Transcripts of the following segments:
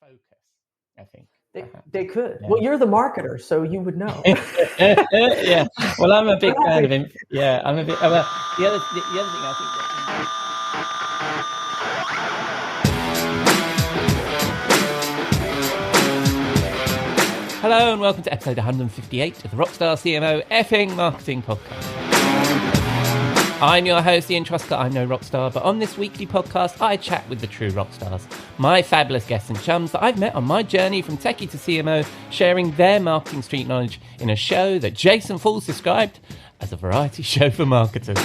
focus, I think. They could. Yeah. Well, you're the marketer, so you would know. Yeah. Well, I'm a big fan of him. Yeah, I'm a bit. The other thing I think that. Hello and welcome to episode 158 of the Rockstar CMO effing marketing podcast. I'm your host, Ian Truscott. I'm no rockstar, but on this weekly podcast, I chat with the true rockstars, my fabulous guests and chums that I've met on my journey from techie to CMO, sharing their marketing street knowledge in a show that Jason Falls described as a variety show for marketers.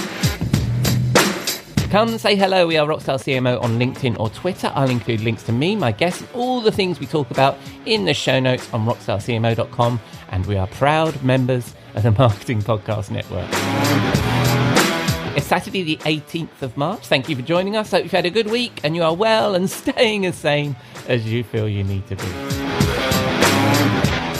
Come say hello. We are Rockstar CMO on LinkedIn or Twitter. I'll include links to me, my guests, and all the things we talk about in the show notes on rockstarcmo.com. And we are proud members of the Marketing Podcast Network. It's Saturday the 18th of March. Thank you for joining us. Hope you've had a good week and you are well and staying as sane as you feel you need to be.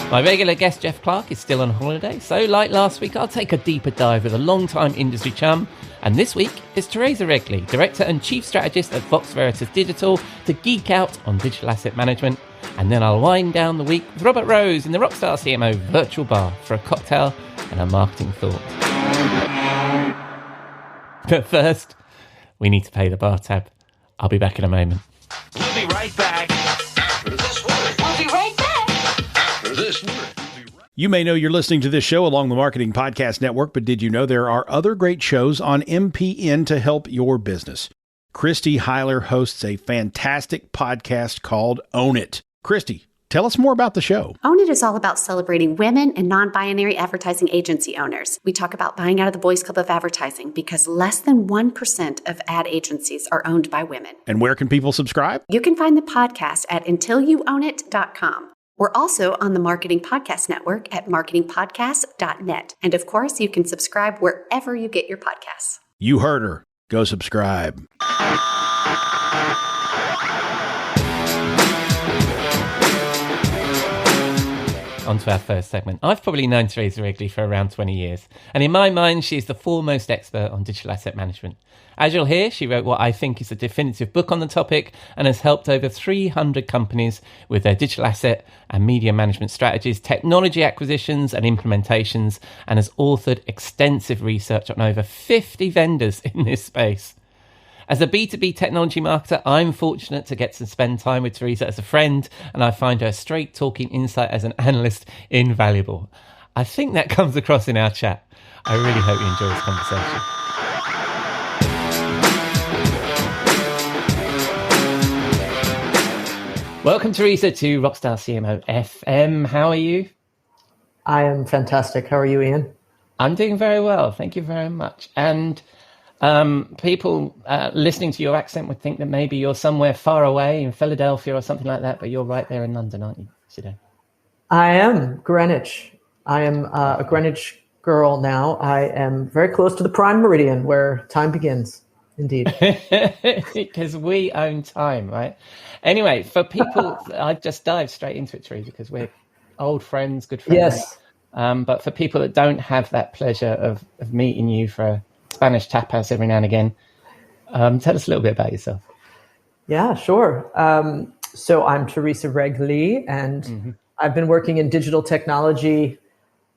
My regular guest, Jeff Clark, is still on holiday. So like last week, I'll take a deeper dive with a long-time industry chum. And this week is Theresa Regli, Director and Chief Strategist at Vox Veritas Digital, to geek out on digital asset management. And then I'll wind down the week with Robert Rose in the Rockstar CMO virtual bar for a cocktail and a marketing thought. But first, we need to pay the bar tab. I'll be back in a moment. We'll be right back after this word. We'll be right back after this word. You may know you're listening to this show along the Marketing Podcast Network, but did you know there are other great shows on MPN to help your business? Christy Heiler hosts a fantastic podcast called Own It. Christy, tell us more about the show. Own It is all about celebrating women and non-binary advertising agency owners. We talk about buying out of the boys' club of advertising because less than 1% of ad agencies are owned by women. And where can people subscribe? You can find the podcast at untilyouownit.com. We're also on the Marketing Podcast Network at marketingpodcast.net. And of course, you can subscribe wherever you get your podcasts. You heard her. Go subscribe. On to our first segment. I've probably known Theresa Regli for around 20 years, and in my mind, she is the foremost expert on digital asset management. As you'll hear, she wrote what I think is a definitive book on the topic and has helped over 300 companies with their digital asset and media management strategies, technology acquisitions and implementations, and has authored extensive research on over 50 vendors in this space. As a B2B technology marketer, I'm fortunate to get to spend time with Theresa as a friend, and I find her straight-talking insight as an analyst invaluable. I think that comes across in our chat. I really hope you enjoy this conversation. Welcome, Theresa, to Rockstar CMO FM. How are you? I am fantastic. How are you, Ian? I'm doing very well. Thank you very much. And people listening to your accent would think that maybe you're somewhere far away in Philadelphia or something like that, but you're right there in London, aren't you, today? I am Greenwich. I am a Greenwich girl now. I am very close to the Prime Meridian where time begins, indeed. Because we own time, right? Anyway, for people, I just dive straight into it, Theresa, because we're old friends, good friends. Yes. But for people that don't have that pleasure of meeting you for Spanish tapas every now and again. Tell us a little bit about yourself. Yeah, sure. So I'm Theresa Regli, and I've been working in digital technology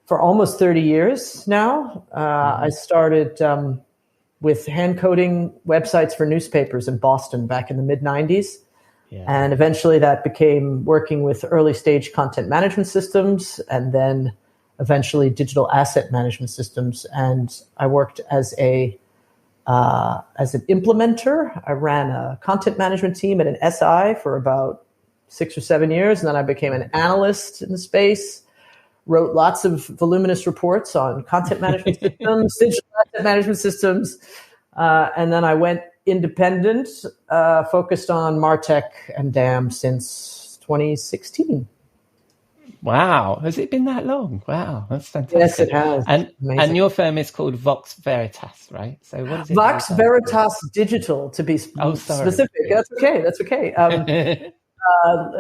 for almost 30 years now. I started with hand coding websites for newspapers in Boston back in the mid-90s. Yeah. And eventually that became working with early stage content management systems, and then eventually digital asset management systems. And I worked as an implementer. I ran a content management team at an SI for about 6 or 7 years. And then I became an analyst in the space, wrote lots of voluminous reports on content management systems, digital asset management systems. And then I went independent, focused on MarTech and DAM since 2016. Wow. Has it been that long? Wow. That's fantastic. Yes, it has. And your firm is called Vox Veritas, right? So what is it? Vox Veritas Digital, to be specific. That's okay. That's okay.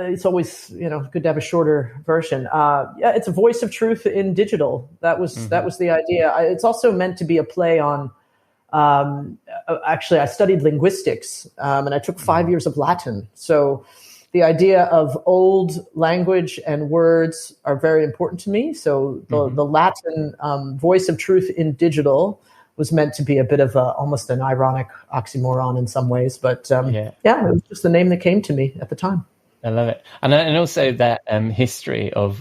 It's always, good to have a shorter version. It's a voice of truth in digital. That was the idea. It's also meant to be a play on, actually, I studied linguistics, and I took 5 years of Latin. So the idea of old language and words are very important to me. So the Latin voice of truth in digital was meant to be a bit of almost an ironic oxymoron in some ways. But it was just the name that came to me at the time. I love it. And also that history of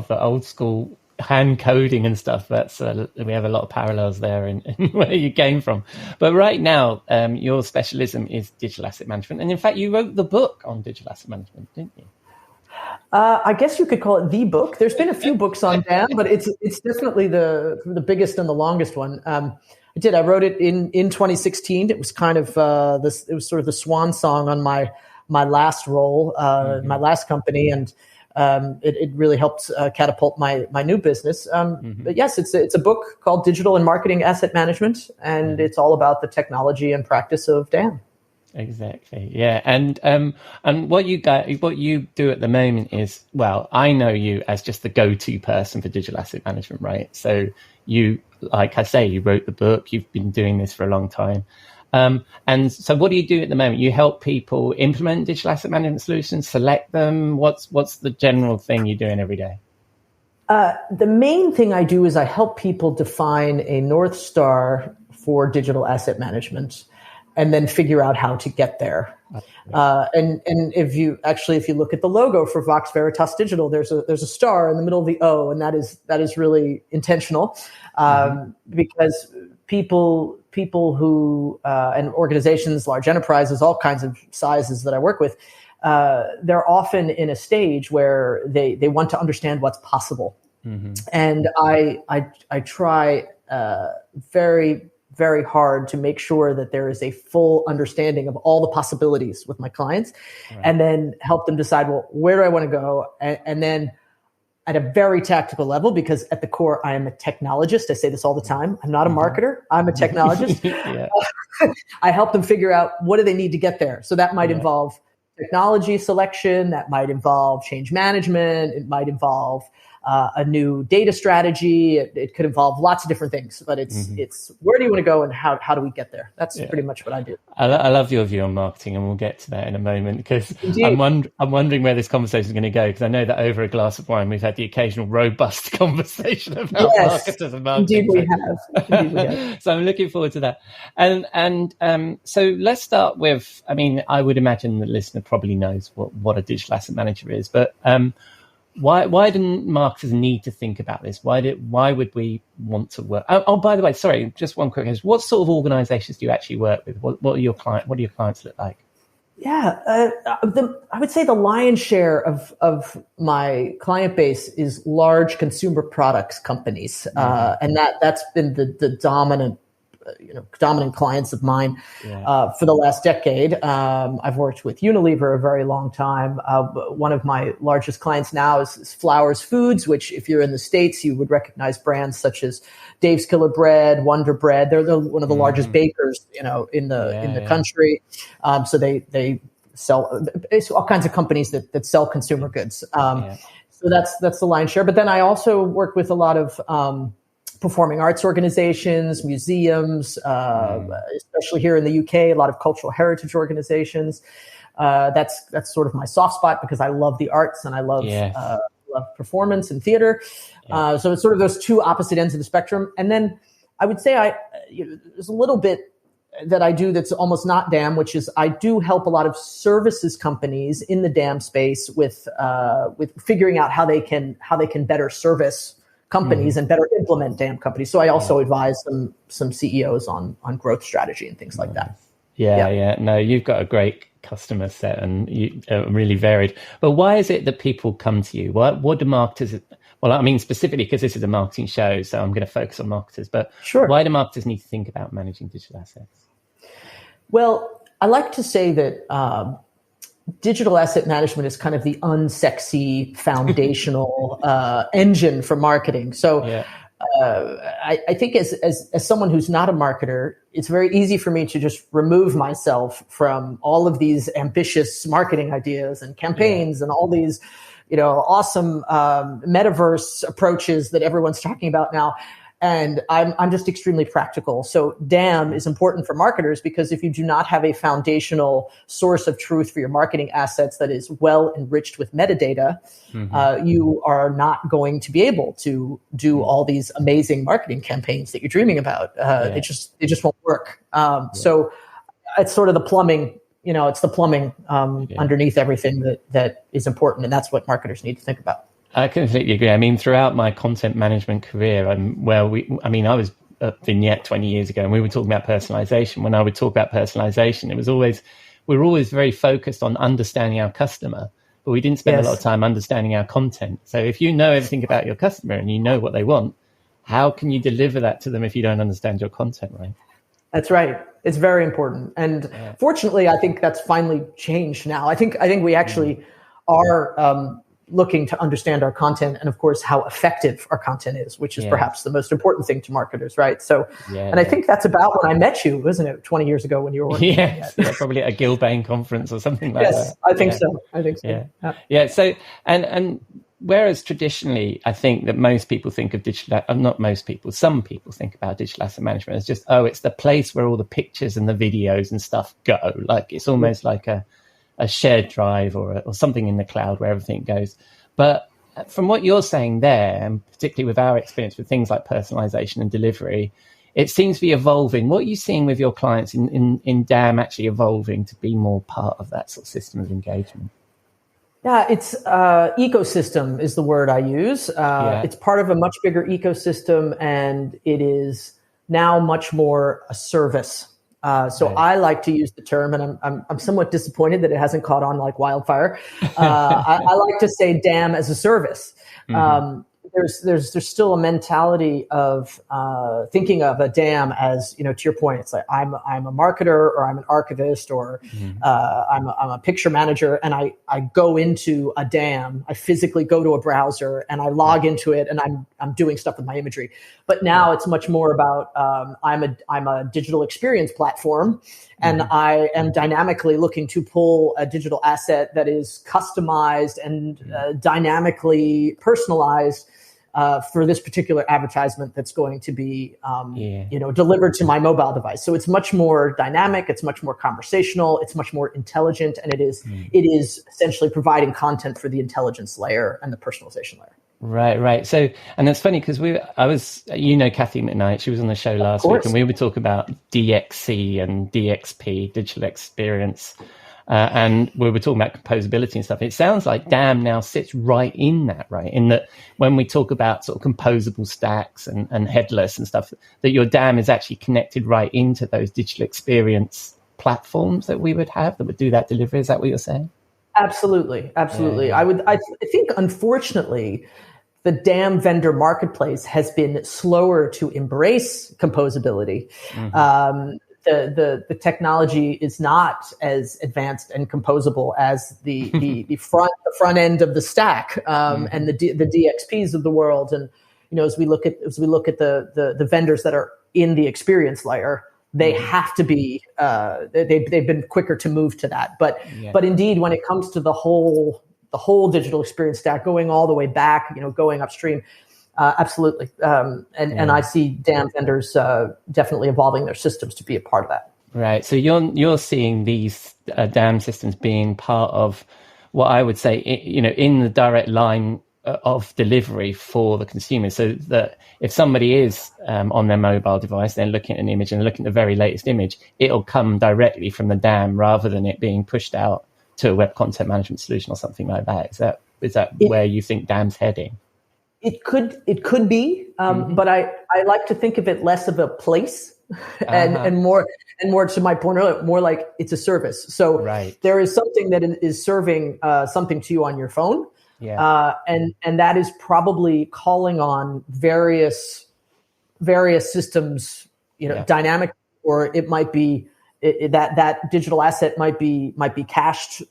the old school hand coding and stuff. That's we have a lot of parallels there in where you came from. But right now, your specialism is digital asset management, and in fact, you wrote the book on digital asset management, didn't you? I guess you could call it the book. There's been a few books on DAM, but it's definitely the biggest and the longest one. I wrote it in 2016. It was kind of it was sort of the swan song on my last role, my last company, and it really helped catapult my new business. But yes, it's a book called Digital and Marketing Asset Management, and it's all about the technology and practice of DAM. Exactly. Yeah. And what you do at the moment is, well, I know you as just the go-to person for digital asset management, right? So you, like I say, you wrote the book, you've been doing this for a long time. And so what do you do at the moment? You help people implement digital asset management solutions, select them. What's the general thing you're doing every day? The main thing I do is I help people define a North Star for digital asset management and then figure out how to get there. And if you look at the logo for Vox Veritas Digital, there's a star in the middle of the O, and that is really intentional, because people who and organizations, large enterprises, all kinds of sizes that I work with, they're often in a stage where they want to understand what's possible, and I try very, very hard to make sure that there is a full understanding of all the possibilities with my clients, and then help them decide, well, where do I want to go? And then at a very tactical level, because at the core, I am a technologist. I say this all the time. I'm not a marketer. I'm a technologist. I help them figure out what do they need to get there. So that might involve technology selection. That might involve change management. It might involve a new data strategy. It could involve lots of different things, but it's where do you want to go and how do we get there? That's pretty much what I do. I love your view on marketing, and we'll get to that in a moment, because I'm wondering where this conversation is going to go, because I know that over a glass of wine, we've had the occasional robust conversation about marketers and marketing. Indeed we have. So I'm looking forward to that. And so let's start with, I mean, I would imagine the listener probably knows what a digital asset manager is, but why didn't marketers need to think about this? Why would we want to work? Oh, by the way, sorry, just one quick question. What sort of organizations do you actually work with? What do your clients look like? Yeah, I would say the lion's share of my client base is large consumer products companies, and that's been the dominant clients of mine for the last decade. I've worked with Unilever a very long time. One of my largest clients now is Flowers Foods, which if you're in the States, you would recognize brands such as Dave's Killer Bread, Wonder Bread. They're one of the largest bakers, in the country. So they sell all kinds of companies that sell consumer goods. So that's the lion's share. But then I also work with a lot of performing arts organizations, museums, especially here in the UK, a lot of cultural heritage organizations. That's sort of my soft spot, because I love the arts and I love performance and theater. So it's sort of those two opposite ends of the spectrum. And then I would say there's a little bit that I do that's almost not DAM, which is I do help a lot of services companies in the DAM space with figuring out how they can better service companies and better implement DAM companies. So I also advise some CEOs on growth strategy and things like that. No, you've got a great customer set, and you really varied. But why is it that people come to you? What do marketers? Well, I mean, specifically because this is a marketing show, so I'm going to focus on marketers. But why do marketers need to think about managing digital assets? Well, I like to say that digital asset management is kind of the unsexy foundational engine for marketing. So I think as someone who's not a marketer, it's very easy for me to just remove myself from all of these ambitious marketing ideas and campaigns and all these, awesome metaverse approaches that everyone's talking about now. And I'm just extremely practical. So DAM is important for marketers because if you do not have a foundational source of truth for your marketing assets that is well enriched with metadata, you are not going to be able to do all these amazing marketing campaigns that you're dreaming about. It just won't work. So it's sort of the plumbing, it's the plumbing underneath everything that is important. And that's what marketers need to think about. I completely agree. I mean, throughout my content management career, I was at Vignette 20 years ago, and we were talking about personalization. When I would talk about personalization, we were always very focused on understanding our customer, but we didn't spend a lot of time understanding our content. So if you know everything about your customer and you know what they want, how can you deliver that to them if you don't understand your content, right? That's right. It's very important. And fortunately, I think that's finally changed now. I think we actually are looking to understand our content and, of course, how effective our content is, which is perhaps the most important thing to marketers, right? So, I think that's about when I met you, wasn't it? 20 years ago when you were working. Probably at a Gilbane conference or something like that. Yes, I think so. Yeah. So, and whereas traditionally, I think that most people think of digital, not most people, some people think about digital asset management as just, it's the place where all the pictures and the videos and stuff go. Like it's almost like a shared drive or something in the cloud where everything goes. But from what you're saying there, and particularly with our experience with things like personalization and delivery, it seems to be evolving. What are you seeing with your clients in DAM actually evolving to be more part of that sort of system of engagement? Yeah, it's ecosystem is the word I use. It's part of a much bigger ecosystem, and it is now much more a service. I like to use the term, and I'm somewhat disappointed that it hasn't caught on like wildfire. I like to say DAM as a service. There's still a mentality of thinking of a DAM as, to your point, it's like I'm a marketer or I'm an archivist or I'm a picture manager, and I go into a DAM. I physically go to a browser and I log into it, and I'm doing stuff with my imagery. But now it's much more about I'm a digital experience platform, and I am dynamically looking to pull a digital asset that is customized and dynamically personalized for this particular advertisement that's going to be, delivered to my mobile device. So it's much more dynamic. It's much more conversational. It's much more intelligent, and it is essentially providing content for the intelligence layer and the personalization layer. Right. So, and it's funny because Kathy McKnight, she was on the show last week, and we were talking about DXC and DXP, digital experience. And we were talking about composability and stuff. It sounds like DAM now sits right in that, right? In that when we talk about sort of composable stacks and headless and stuff, that your DAM is actually connected right into those digital experience platforms that we would have that would do that delivery. Is that what you're saying? Absolutely. Yeah. I think, unfortunately, the DAM vendor marketplace has been slower to embrace composability. The technology is not as advanced and composable as the front end of the stack and the DXPs of the world. And as we look at the vendors that are in the experience layer, they have to be they've been quicker to move to that. But indeed, when it comes to the whole digital experience stack, going all the way back, going upstream. Absolutely. And I see DAM vendors definitely evolving their systems to be a part of that. Right. So you're seeing these DAM systems being part of what I would say, in the direct line of delivery for the consumer. So that if somebody is on their mobile device, they're looking at an image and looking at the very latest image, it'll come directly from the DAM rather than it being pushed out to a web content management solution or something like that. Is that where you think DAM's heading? It could be, but I like to think of it less of a place and more to my point earlier, more like it's a service. So there is something that is serving something to you on your phone, and that is probably calling on various systems, dynamic, or it might be. That digital asset might be cached,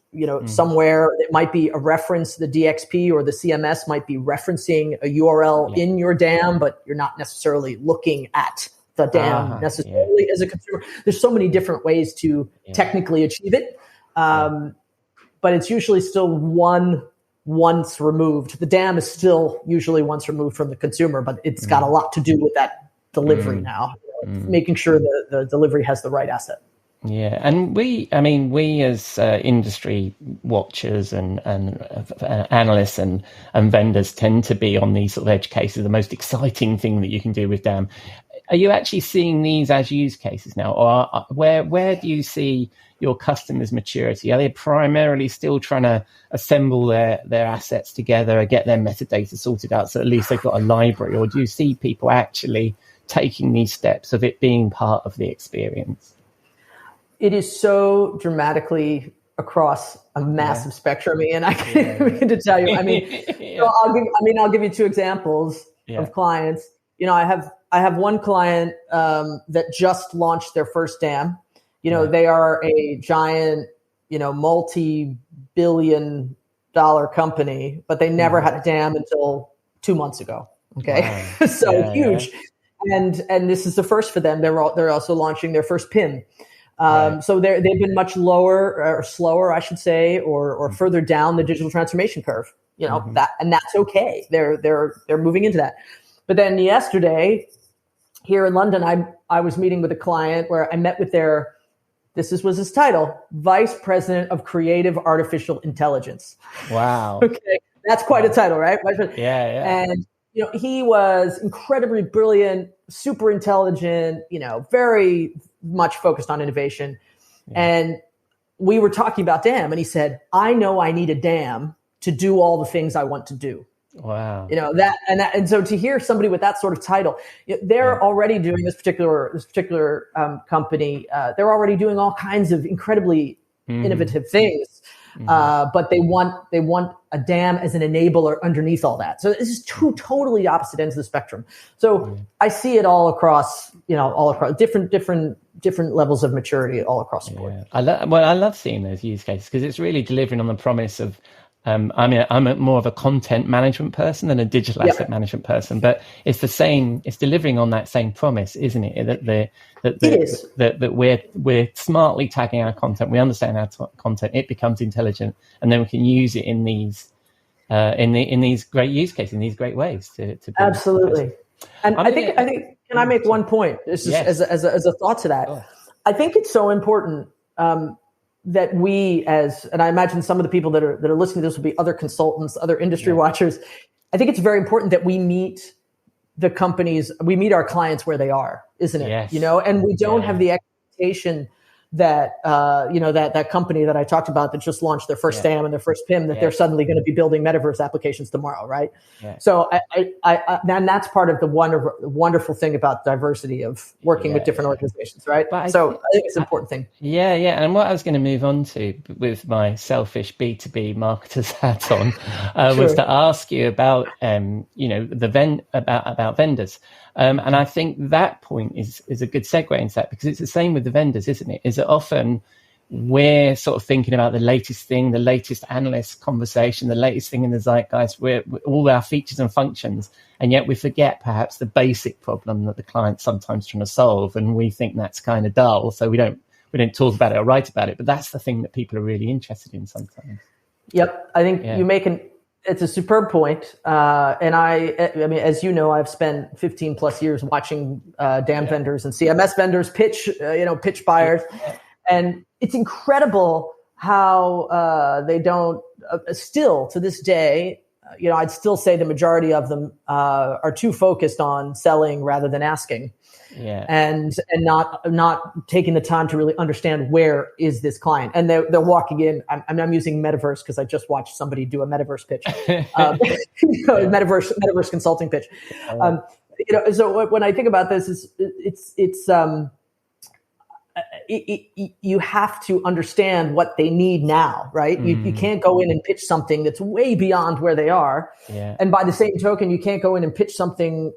somewhere. It might be a reference. The DXP or the CMS might be referencing a URL in your DAM, but you're not necessarily looking at the DAM necessarily as a consumer. There's so many different ways to technically achieve it, but it's usually still one once removed. The DAM is still usually once removed from the consumer, but it's got a lot to do with that delivery now, making sure that the delivery has the right asset. Yeah, and we as industry watchers and analysts and vendors tend to be on these sort of edge cases, the most exciting thing that you can do with DAM. Are you actually seeing these as use cases now, or where do you see your customers' maturity? Are they primarily still trying to assemble their assets together and get their metadata sorted out so at least they've got a library, or do you see people actually taking these steps of it being part of the experience? It is so dramatically across a massive spectrum, Ian. I can't begin to tell you. I mean, so I'll give you two examples of clients. I have one client that just launched their first DAM. They are a giant, multi-billion-dollar company, but they never had a DAM until 2 months ago. Okay, wow. So huge, and this is the first for them. They're also launching their first PIM. So they've been much lower or slower, I should say, or further down the digital transformation curve. That's okay. They're moving into that. But then yesterday, here in London, I was meeting with a client where I met with was his title, Vice President of Creative Artificial Intelligence. Wow. Okay, that's quite a title, right? Yeah. And he was incredibly brilliant, super intelligent, very much focused on innovation. Yeah. And we were talking about DAM, and he said, I know I need a DAM to do all the things I want to do. Wow. And so to hear somebody with that sort of title, they're already doing this particular company. They're already doing all kinds of incredibly innovative things. But they want a DAM as an enabler underneath all that. So this is two totally opposite ends of the spectrum. So I see it all across different levels of maturity all across the board. Yeah. I love seeing those use cases because it's really delivering on the promise of. I'm more of a content management person than a digital asset management person, but it's the same. It's delivering on that same promise, isn't it? That we're smartly tagging our content. We understand our content. It becomes intelligent, and then we can use it in these great use cases, in these great ways to absolutely. And I think can I make one point? This is as a thought to that. Oh. I think it's so important. That and I imagine some of the people that are listening to this will be other consultants, other industry watchers. I think it's very important that we meet our clients where they are, isn't it? Yes. And we don't have the expectation that, that company that I talked about that just launched their first DAM and their first PIM, that they're suddenly going to be building metaverse applications tomorrow, right? Yeah. So and that's part of the wonderful thing about diversity of working with different organizations, right? But I think it's an important thing. Yeah. And what I was going to move on to with my selfish B2B marketer's hat on was to ask you about, about vendors. And I think that point is a good segue into that because it's the same with the vendors, isn't it? Is that often we're sort of thinking about the latest thing, the latest analyst conversation, the latest thing in the zeitgeist, we're all our features and functions, and yet we forget perhaps the basic problem that the client's sometimes trying to solve, and we think that's kind of dull, so we don't talk about it or write about it. But that's the thing that people are really interested in sometimes. Yep, I think you make it's a superb point. And I mean, as you know, I've spent 15 plus years watching DAM vendors and CMS vendors pitch buyers. And it's incredible how they don't still to this day, I'd still say the majority of them are too focused on selling rather than asking. Yeah. And not taking the time to really understand where is this client, and they're walking in. I'm using metaverse because I just watched somebody do a metaverse pitch, metaverse consulting pitch. So when I think about this, you have to understand what they need now, right? You can't go in and pitch something that's way beyond where they are. Yeah. And by the same token, you can't go in and pitch something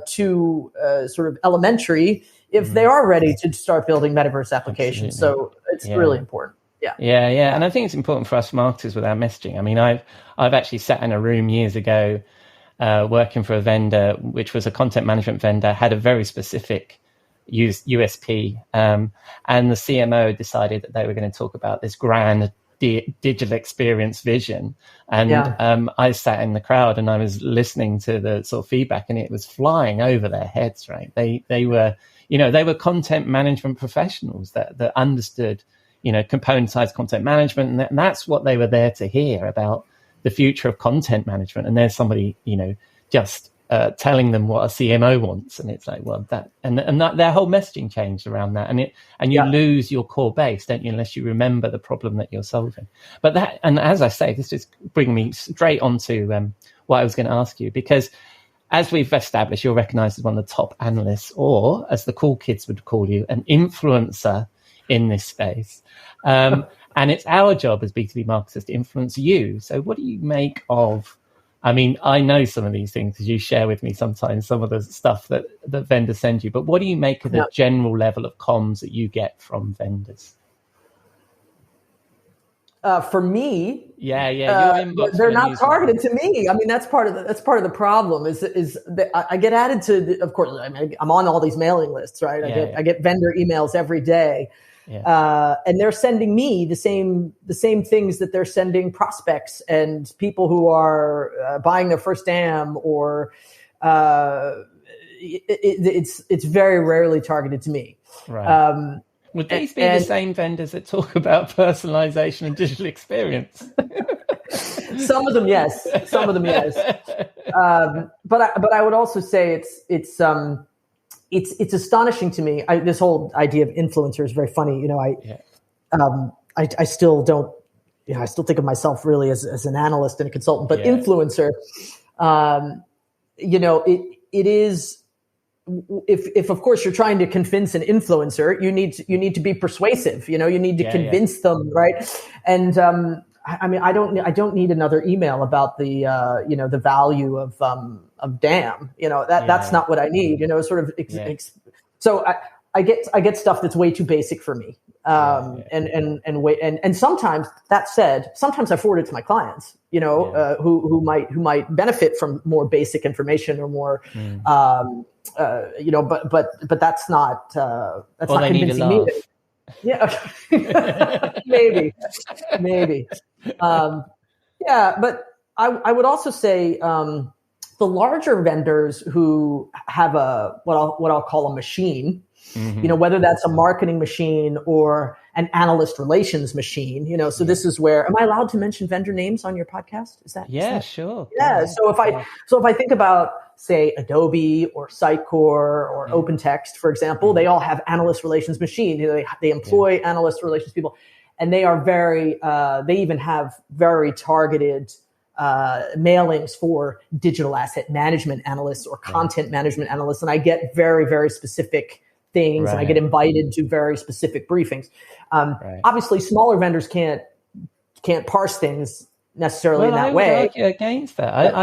too sort of elementary if they are ready to start building metaverse applications. Absolutely. So it's really important. Yeah. And I think it's important for us marketers with our messaging. I mean, I've actually sat in a room years ago working for a vendor, which was a content management vendor, had a very specific USP, and the CMO decided that they were going to talk about this grand digital experience vision. And I sat in the crowd and I was listening to the sort of feedback, and it was flying over their heads, right? They were, they were content management professionals that understood, componentized content management. And that's what they were there to hear about the future of content management. And there's somebody, just telling them what a CMO wants, and it's like, well, that their whole messaging changed around that, and you lose your core base, don't you, unless you remember the problem that you're solving. But that, and as I say, this is bringing me straight onto what I was going to ask you, because as we've established, you're recognized as one of the top analysts, or as the cool kids would call you, an influencer in this space. And it's our job as B2B marketers to influence you. So what do you make of, I mean, I know some of these things because you share with me sometimes some of the stuff that vendors send you, but what do you make of the general level of comms that you get from vendors? For me, your inbox, they're not targeted to me. I mean, that's part of the problem. Is that I get added to, of course. I mean, I'm on all these mailing lists, right? I get vendor emails every day. And they're sending me the same things that they're sending prospects and people who are buying their first DAM, or it's very rarely targeted to me. Right. Would these be the same vendors that talk about personalization and digital experience? Some of them, yes. But I would also say it's astonishing to me. This whole idea of influencer is very funny. I still don't, I still think of myself really as an analyst and a consultant, but influencer, it is, if of course you're trying to convince an influencer, you need to be persuasive, you need to convince them. Right. And, I mean, I don't need another email about the, the value of DAM, that's not what I need, so I get stuff that's way too basic for me. And sometimes, that said, sometimes I forward it to my clients, who might benefit from more basic information or more, but that's not convincing me. Yeah, maybe. But I would also say the larger vendors who have what I'll call a machine, whether that's a marketing machine or an analyst relations machine, so this is where, am I allowed to mention vendor names on your podcast? Is that? Sure. Yeah. So if I think about, say, Adobe or Sitecore or OpenText, for example, they all have analyst relations machine. They employ analyst relations people, and they are they even have very targeted mailings for digital asset management analysts or content management analysts. And I get very, very specific things, and I get invited to very specific briefings. Obviously, smaller vendors can't parse things necessarily in that way. I would argue against that.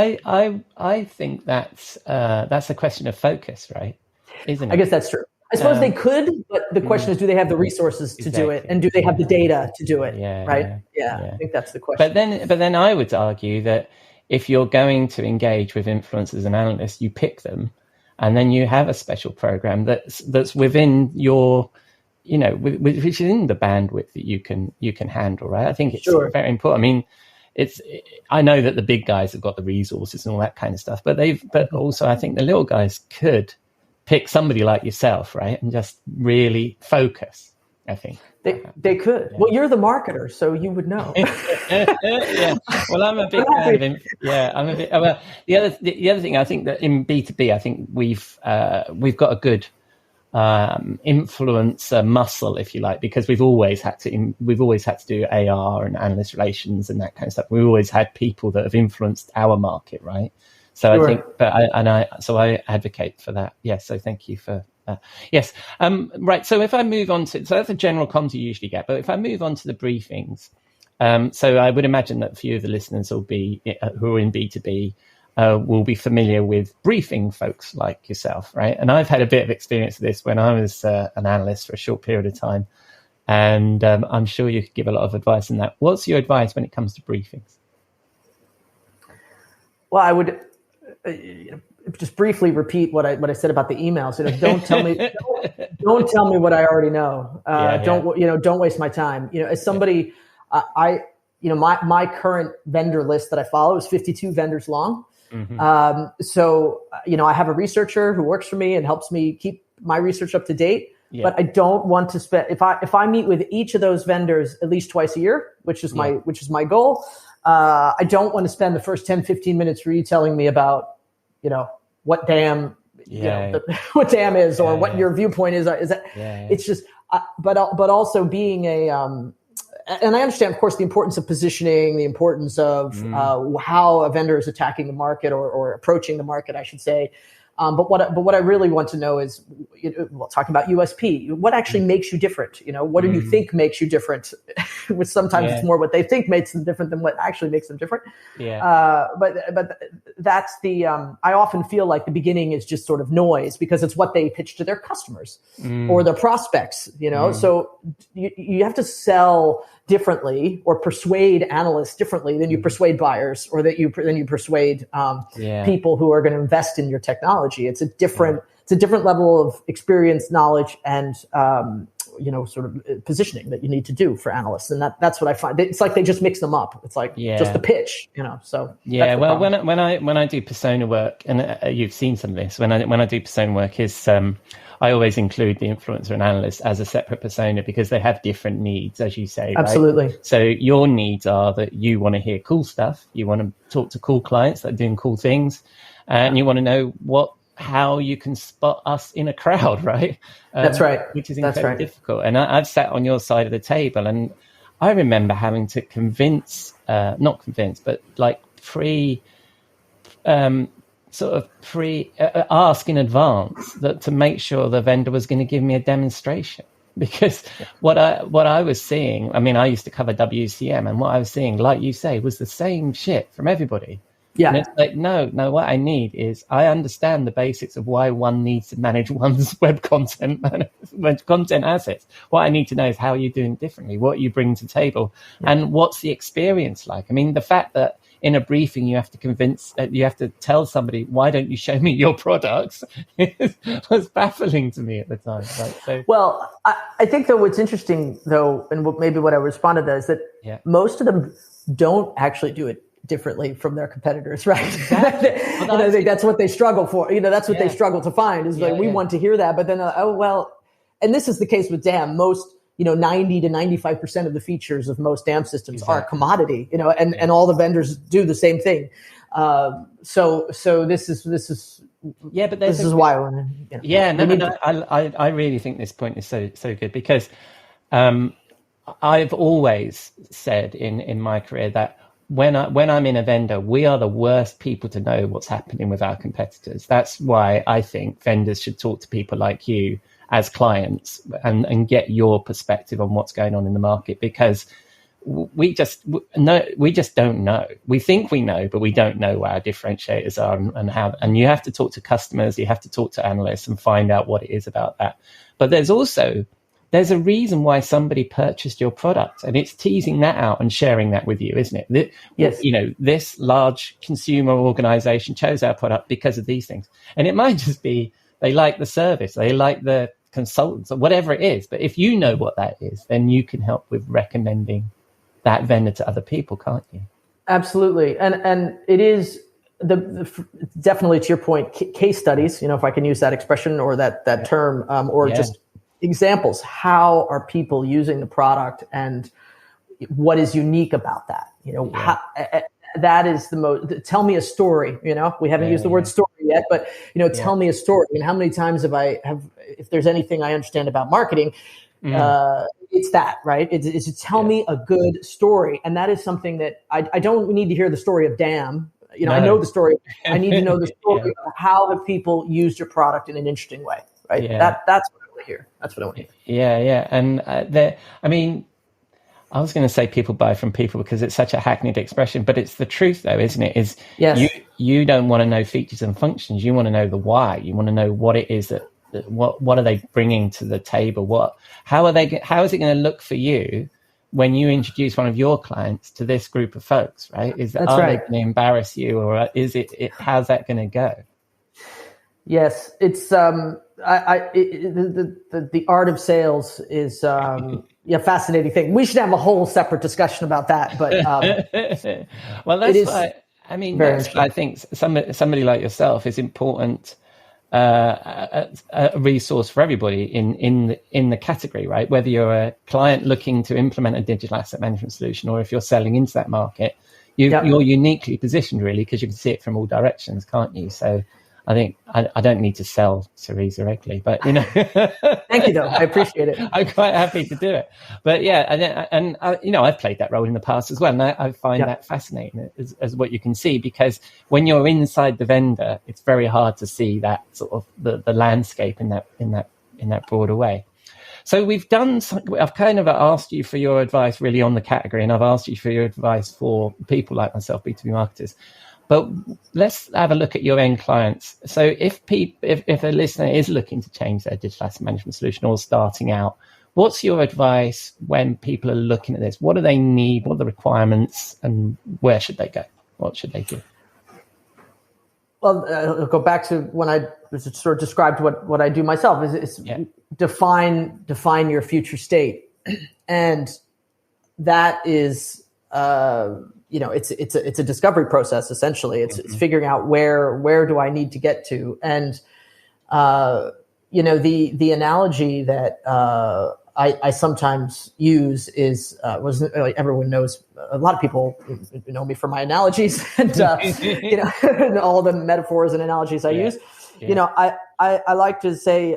I think that's a question of focus, right? Isn't it? I guess that's true. I suppose they could, but the question is, do they have the resources to do it, and do they have the data to do it? Right? Yeah, I think that's the question. But then I would argue that if you're going to engage with influencers and analysts, you pick them, and then you have a special program that's within your, which is in the bandwidth that you can handle, right? I think it's very important. I mean, I know that the big guys have got the resources and all that kind of stuff, but also I think the little guys could pick somebody like yourself, right, and just really focus. I think they could. Yeah. Well, you're the marketer, so you would know. Well, I'm a big fan of him. Yeah, I'm a bit. Well, the other thing I think that in B2B, I think we've got a good influencer muscle, if you like, because we've always had to do AR and analyst relations and that kind of stuff. We've always had people that have influenced our market, right? So I think, I advocate for that. Yes. So thank you for that. Yes. Right. So if I move on to, so that's the general comms you usually get, but if I move on to the briefings, so I would imagine that a few of the listeners will be, who are in B2B, will be familiar with briefing folks like yourself, right? And I've had a bit of experience with this when I was an analyst for a short period of time. And I'm sure you could give a lot of advice on that. What's your advice when it comes to briefings? Well, I would just briefly repeat what I said about the emails. Don't tell me don't tell me what I already know. Don't waste my time. As somebody, my current vendor list that I follow is 52 vendors long. So I have a researcher who works for me and helps me keep my research up to date. Yeah. But I don't want to spend, if I meet with each of those vendors at least twice a year, which is my goal. I don't want to spend the first 10, 15 minutes retelling me about, what DAM, what DAM is, or what your viewpoint is. It's just, but also being and I understand, of course, the importance of positioning, the importance of how a vendor is attacking the market or approaching the market, I should say. But what I really want to know is, talking about USP, what actually makes you different? What do you think makes you different? Which sometimes it's more what they think makes them different than what actually makes them different. But that's I often feel like the beginning is just sort of noise because it's what they pitch to their customers or their prospects. So you have to sell differently or persuade analysts differently than you persuade buyers or than you persuade people who are going to invest in your technology. It's a different level of experience, knowledge, and sort of positioning that you need to do for analysts. And that's what I find. It's like they just mix them up. It's like just a pitch, So well, when I do persona work, and you've seen some of this, when I do persona work, is I always include the influencer and analyst as a separate persona because they have different needs, as you say. Absolutely. Right? So your needs are that you want to hear cool stuff, you want to talk to cool clients that are doing cool things, and you want to know how you can spot us in a crowd, right? That's right. Which is incredibly difficult. And I've sat on your side of the table, and I remember having to not convince, but like ask in advance that to make sure the vendor was going to give me a demonstration. Because what I was seeing, I used to cover WCM, and what I was seeing, like you say, was the same shit from everybody. Yeah. And it's like, no, what I need is I understand the basics of why one needs to manage one's web content assets. What I need to know is how you're doing differently, what you bring to the table, and what's the experience like. The fact that in a briefing you have to tell somebody, why don't you show me your products, was baffling to me at the time. Right? So, well, I think that what's interesting, though, and maybe what I responded to is that most of them don't actually do it differently from their competitors, right? Exactly. Well, I think that's what they struggle for. That's what they struggle to find is we want to hear that, but then and this is the case with DAM. Most 90 to 95% of the features of most DAM systems are commodity. And all the vendors do the same thing. So this is but this is why we're I really think this point is so good because I've always said in my career that when I'm in a vendor, we are the worst people to know what's happening with our competitors. That's why I think vendors should talk to people like you as clients and get your perspective on what's going on in the market, because we just don't know. We think we know, but we don't know what our differentiators are and how. And you have to talk to customers, you have to talk to analysts and find out what it is about that. But there's a reason why somebody purchased your product, and it's teasing that out and sharing that with you, isn't it? Yes. This large consumer organization chose our product because of these things. And it might just be they like the service, they like the consultants, or whatever it is. But if you know what that is, then you can help with recommending that vendor to other people, can't you? Absolutely. And it is definitely, to your point, case studies, if I can use that expression or that term, just examples. How are people using the product, and what is unique about that? That is the most. Tell me a story. We haven't used the word story yet, but tell me a story. And how many times if there's anything I understand about marketing, it's that, right? It's to tell me a good story, and that is something that I don't need to hear the story of DAM. I know the story. I need to know the story of how have people used your product in an interesting way, right? Yeah. That's what I want to hear. That's what I want to hear. Yeah. And I was going to say people buy from people because it's such a hackneyed expression, but it's the truth though, isn't it? You don't want to know features and functions. You want to know the why. You want to know what it is what are they bringing to the table? How is it going to look for you when you introduce one of your clients to this group of folks, right? Are they going to embarrass you, or is it how's that going to go? Yes, it's the art of sales is fascinating thing. We should have a whole separate discussion about that. But well, that's why. I mean, that's why I think somebody like yourself is important. A resource for everybody in the category, right? Whether you're a client looking to implement a digital asset management solution, or if you're selling into that market, you're uniquely positioned, really, because you can see it from all directions, can't you? So I think I don't need to sell Theresa Regli, but thank you, though. I appreciate it. I'm quite happy to do it. But yeah, and I've played that role in the past as well, and I find that fascinating as what you can see, because when you're inside the vendor, it's very hard to see that sort of the landscape in that broader way. So I've kind of asked you for your advice really on the category, and I've asked you for your advice for people like myself, B2B marketers. But let's have a look at your end clients. So if a listener is looking to change their digital asset management solution or starting out, what's your advice when people are looking at this? What do they need? What are the requirements? And where should they go? What should they do? Well, I'll go back to when I sort of described what I do myself is define your future state. And that is, it's a discovery process. Essentially, it's figuring out where do I need to get to, and the analogy that I sometimes use is everyone knows. A lot of people know me for my analogies, and and all the metaphors and analogies I use. Yeah. I like to say,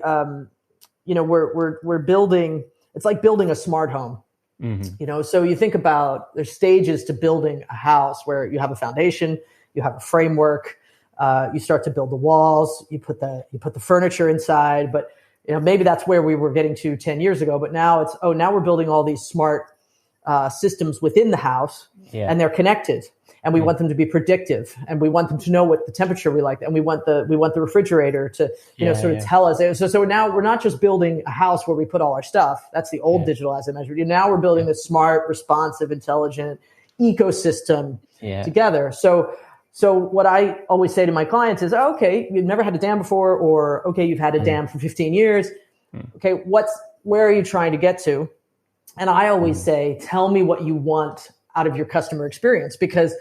we're building. It's like building a smart home. Mm-hmm. So you think about there's stages to building a house where you have a foundation, you have a framework, you start to build the walls, you put the furniture inside. But maybe that's where we were getting to 10 years ago. But now now we're building all these smart systems within the house, and they're connected, and we want them to be predictive, and we want them to know what the temperature we like, and we want the refrigerator to sort of tell us. So now we're not just building a house where we put all our stuff. That's the old digital asset management. Now we're building this smart, responsive, intelligent ecosystem together. So what I always say to my clients is, okay, you've never had a DAM before, or okay, you've had a DAM for 15 years. Okay, where are you trying to get to? And I always say, tell me what you want out of your customer experience, because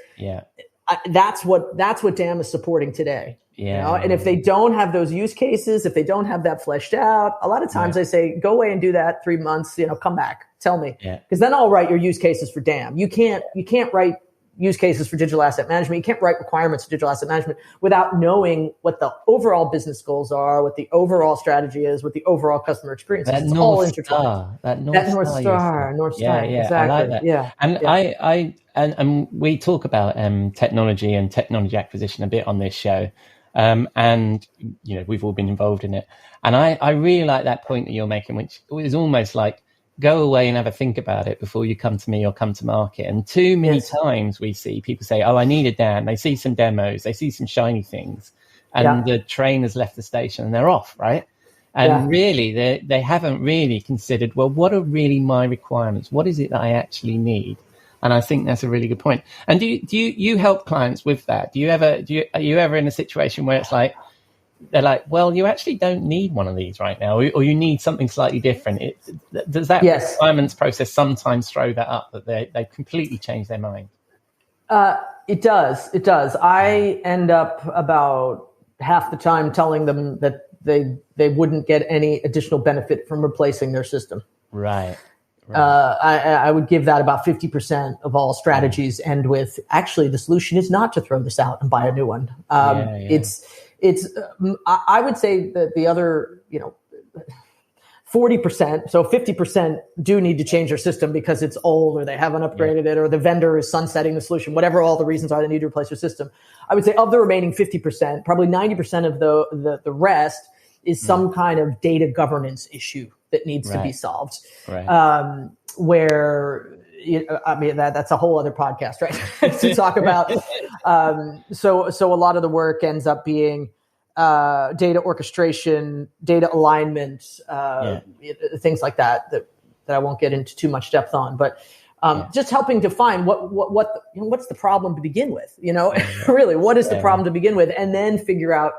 that's what DAM is supporting today. And if they don't have those use cases, if they don't have that fleshed out, a lot of times I say, go away and do that 3 months, come back, tell me, because then I'll write your use cases for DAM. You can't write use cases for digital asset management. You can't write requirements for digital asset management without knowing what the overall business goals are, what the overall strategy is, what the overall customer experience is. It's all intertwined. That North Star. Yeah, exactly. I like that. Yeah. And and we talk about technology and technology acquisition a bit on this show. And we've all been involved in it. And I really like that point that you're making, which is almost like, go away and have a think about it before you come to me or come to market. And too many times we see people say, I need a DAM. They see some demos, they see some shiny things, and the train has left the station and they're off, right? And really, they haven't really considered, well, what are really my requirements? What is it that I actually need? And I think that's a really good point. And do you help clients with that? Are you ever in a situation where it's like, they're like, well, you actually don't need one of these right now, or you need something slightly different? Does that requirements process sometimes throw that up, that they completely change their mind? It does. I end up about half the time telling them that they wouldn't get any additional benefit from replacing their system. Right. I would give that about 50% of all strategies end with, actually, the solution is not to throw this out and buy a new one. I would say that the other, 40%, so 50% do need to change their system because it's old, or they haven't upgraded it, or the vendor is sunsetting the solution, whatever all the reasons are, they need to replace their system. I would say of the remaining 50%, probably 90% of the rest is some kind of data governance issue that needs to be solved. Right. That's a whole other podcast, right? To talk about. So a lot of the work ends up being data orchestration, data alignment, things like that I won't get into too much depth on, but just helping define what's the problem to begin with, really, what is the problem to begin with, and then figure out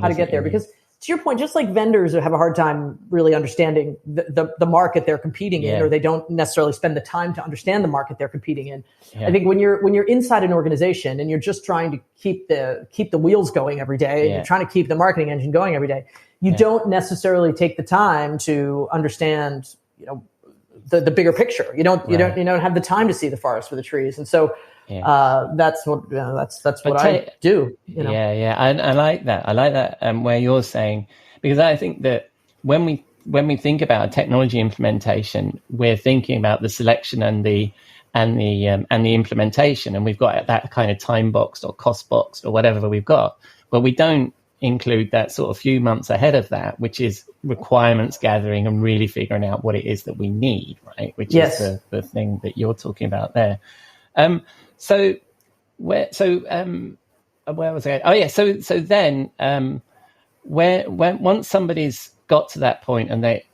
how to get there. Because to your point, just like vendors have a hard time really understanding the market they're competing in, or they don't necessarily spend the time to understand the market they're competing in. I think when you're inside an organization and you're just trying to keep the wheels going every day, and you're trying to keep the marketing engine going every day, you don't necessarily take the time to understand, the bigger picture. You don't have the time to see the forest for the trees, and so. That's what I do. And I like that. I like that where you're saying, because I think that when we think about technology implementation, we're thinking about the selection and the implementation, and we've got that kind of time boxed or cost boxed or whatever we've got, but we don't include that sort of few months ahead of that, which is requirements gathering and really figuring out what it is that we need, right? Which is the thing that you're talking about there. Where was I? Oh yeah. So then, when once somebody's got to that point and they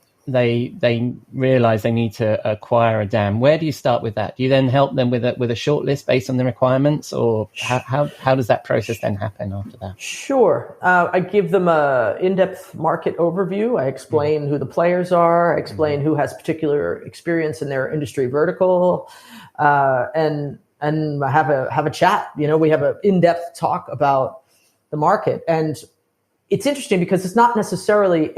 realize they need to acquire a DAM, where do you start with that? Do you then help them with a short list based on the requirements, or how does that process then happen after that? Sure. I give them a in-depth market overview. I explain who the players are. I explain who has particular experience in their industry vertical, and have a chat. We have an in-depth talk about the market, and it's interesting because it's not necessarily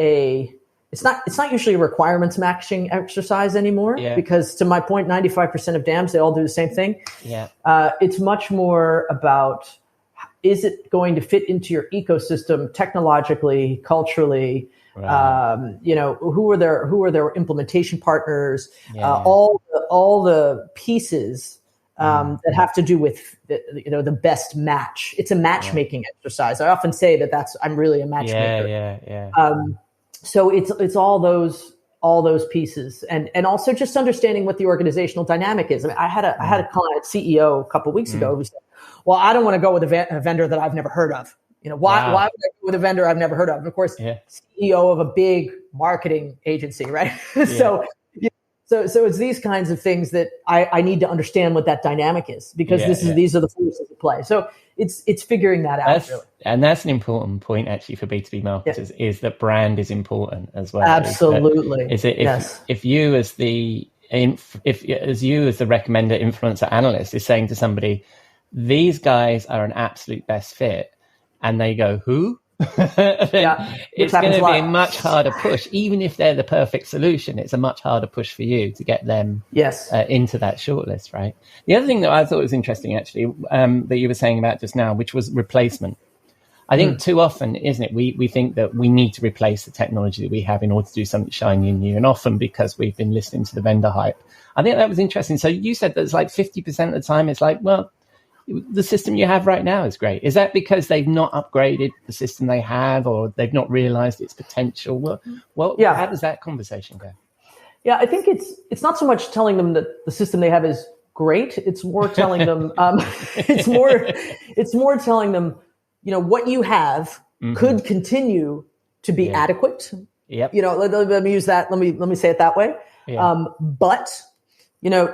it's not usually a requirements matching exercise anymore. Because to my point, 95% of DAMs, they all do the same thing. It's much more about, is it going to fit into your ecosystem technologically, culturally? Right. Who are their implementation partners? All the pieces. That have to do with the best match. It's a matchmaking exercise. I often say I'm really a matchmaker. So it's all those pieces, and also just understanding what the organizational dynamic is. I mean, I had a client CEO a couple of weeks ago who said, "Well, I don't want to go with a vendor that I've never heard of. Why would I go with a vendor I've never heard of?" And of course, CEO of a big marketing agency, right? So it's these kinds of things that I need to understand what that dynamic is, because these are the forces at play. So it's figuring that out. Really. And that's an important point actually for B2B marketers, is that brand is important as well. Absolutely. If you as the recommender, influencer, analyst is saying to somebody, these guys are an absolute best fit, and they go, who? It's going to be a much harder push. Even if they're the perfect solution, it's a much harder push for you to get them into that shortlist, right? The other thing that I thought was interesting, actually, that you were saying about just now, which was replacement. I think too often, isn't it, we think that we need to replace the technology that we have in order to do something shiny and new, and often because we've been listening to the vendor hype. I think that was interesting. So you said that it's like 50% of the time it's like, well, the system you have right now is great. Is that because they've not upgraded the system they have, or they've not realized its potential? Well, how does that conversation go? Yeah, I think it's not so much telling them that the system they have is great. It's more telling them it's more telling them, what you have could continue to be adequate. Let me use that. Let me say it that way. But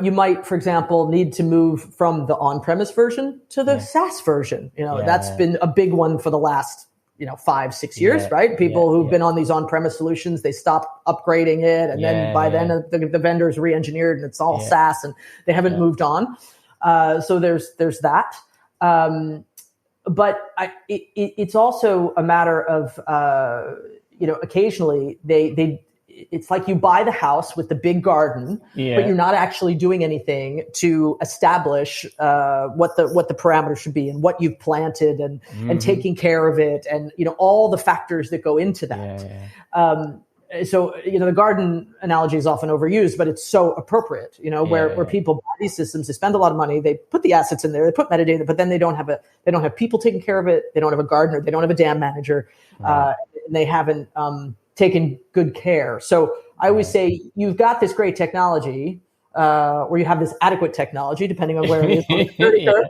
you might, for example, need to move from the on-premise version to the SaaS version. That's been a big one for the last, 5-6 years, right? People who've been on these on-premise solutions, they stop upgrading it. And then by then the vendor's re-engineered and it's all SaaS, and they haven't moved on. So there's that. But it's also a matter of, occasionally it's like you buy the house with the big garden, but you're not actually doing anything to establish what the parameters should be and what you've planted and taking care of it, and all the factors that go into that. So the garden analogy is often overused, but it's so appropriate. Where people buy these systems, they spend a lot of money, they put the assets in there, they put metadata, but then they don't have people taking care of it, they don't have a gardener, they don't have a DAM manager, and they haven't taken good care. So I always say, you've got this great technology, or you have this adequate technology, depending on where it is on the maturity curve,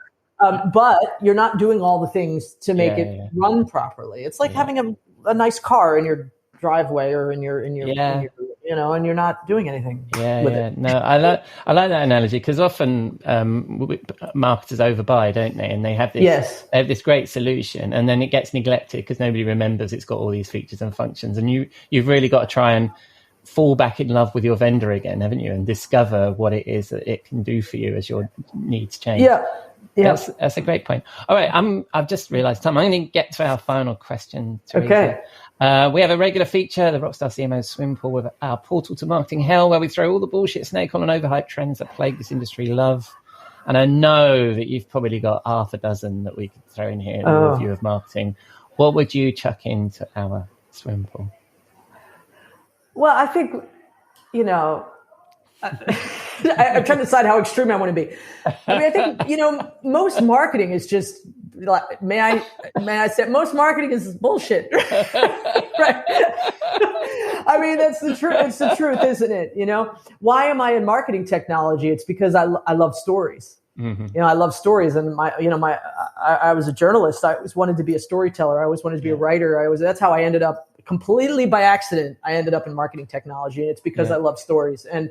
but you're not doing all the things to make it run properly. It's like having a nice car in your driveway or in your and you're not doing anything with it. No, I like that analogy, because often marketers overbuy, don't they? And they have this great solution, and then it gets neglected because nobody remembers it's got all these features and functions. And you've really got to try and fall back in love with your vendor again, haven't you? And discover what it is that it can do for you as your needs change. Yeah. That's a great point. All right, I've just realised, Tom, I'm going to get to our final question, Theresa. Okay. We have a regular feature, the Rockstar CMO swim pool, with our portal to marketing hell, where we throw all the bullshit, snake oil, and overhyped trends that plague this industry love. And I know that you've probably got half a dozen that we could throw in here in the review of marketing. What would you chuck into our swim pool? Well, I think, I'm trying to decide how extreme I want to be. I mean, I think, most marketing is just, like, may I say, most marketing is bullshit. Right? I mean, that's the truth. It's the truth, isn't it? Why am I in marketing technology? It's because I love stories. Mm-hmm. I love stories, and I was a journalist. I always wanted to be a storyteller. I always wanted to be a writer. That's how I ended up, completely by accident. I ended up in marketing technology, and it's because I love stories. And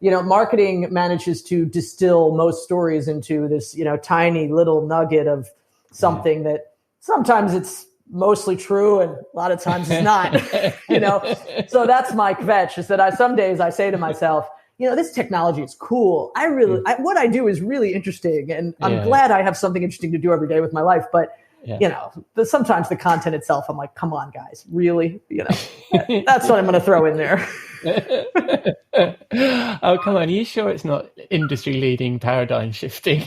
marketing manages to distill most stories into this, tiny little nugget of something that sometimes it's mostly true and a lot of times it's not. So that's my kvetch, is that some days I say to myself, this technology is cool. What I do is really interesting, and I'm glad I have something interesting to do every day with my life. But sometimes the content itself, I'm like, come on, guys, really? That's what I'm going to throw in there. Oh, come on. Are you sure it's not industry leading paradigm shifting?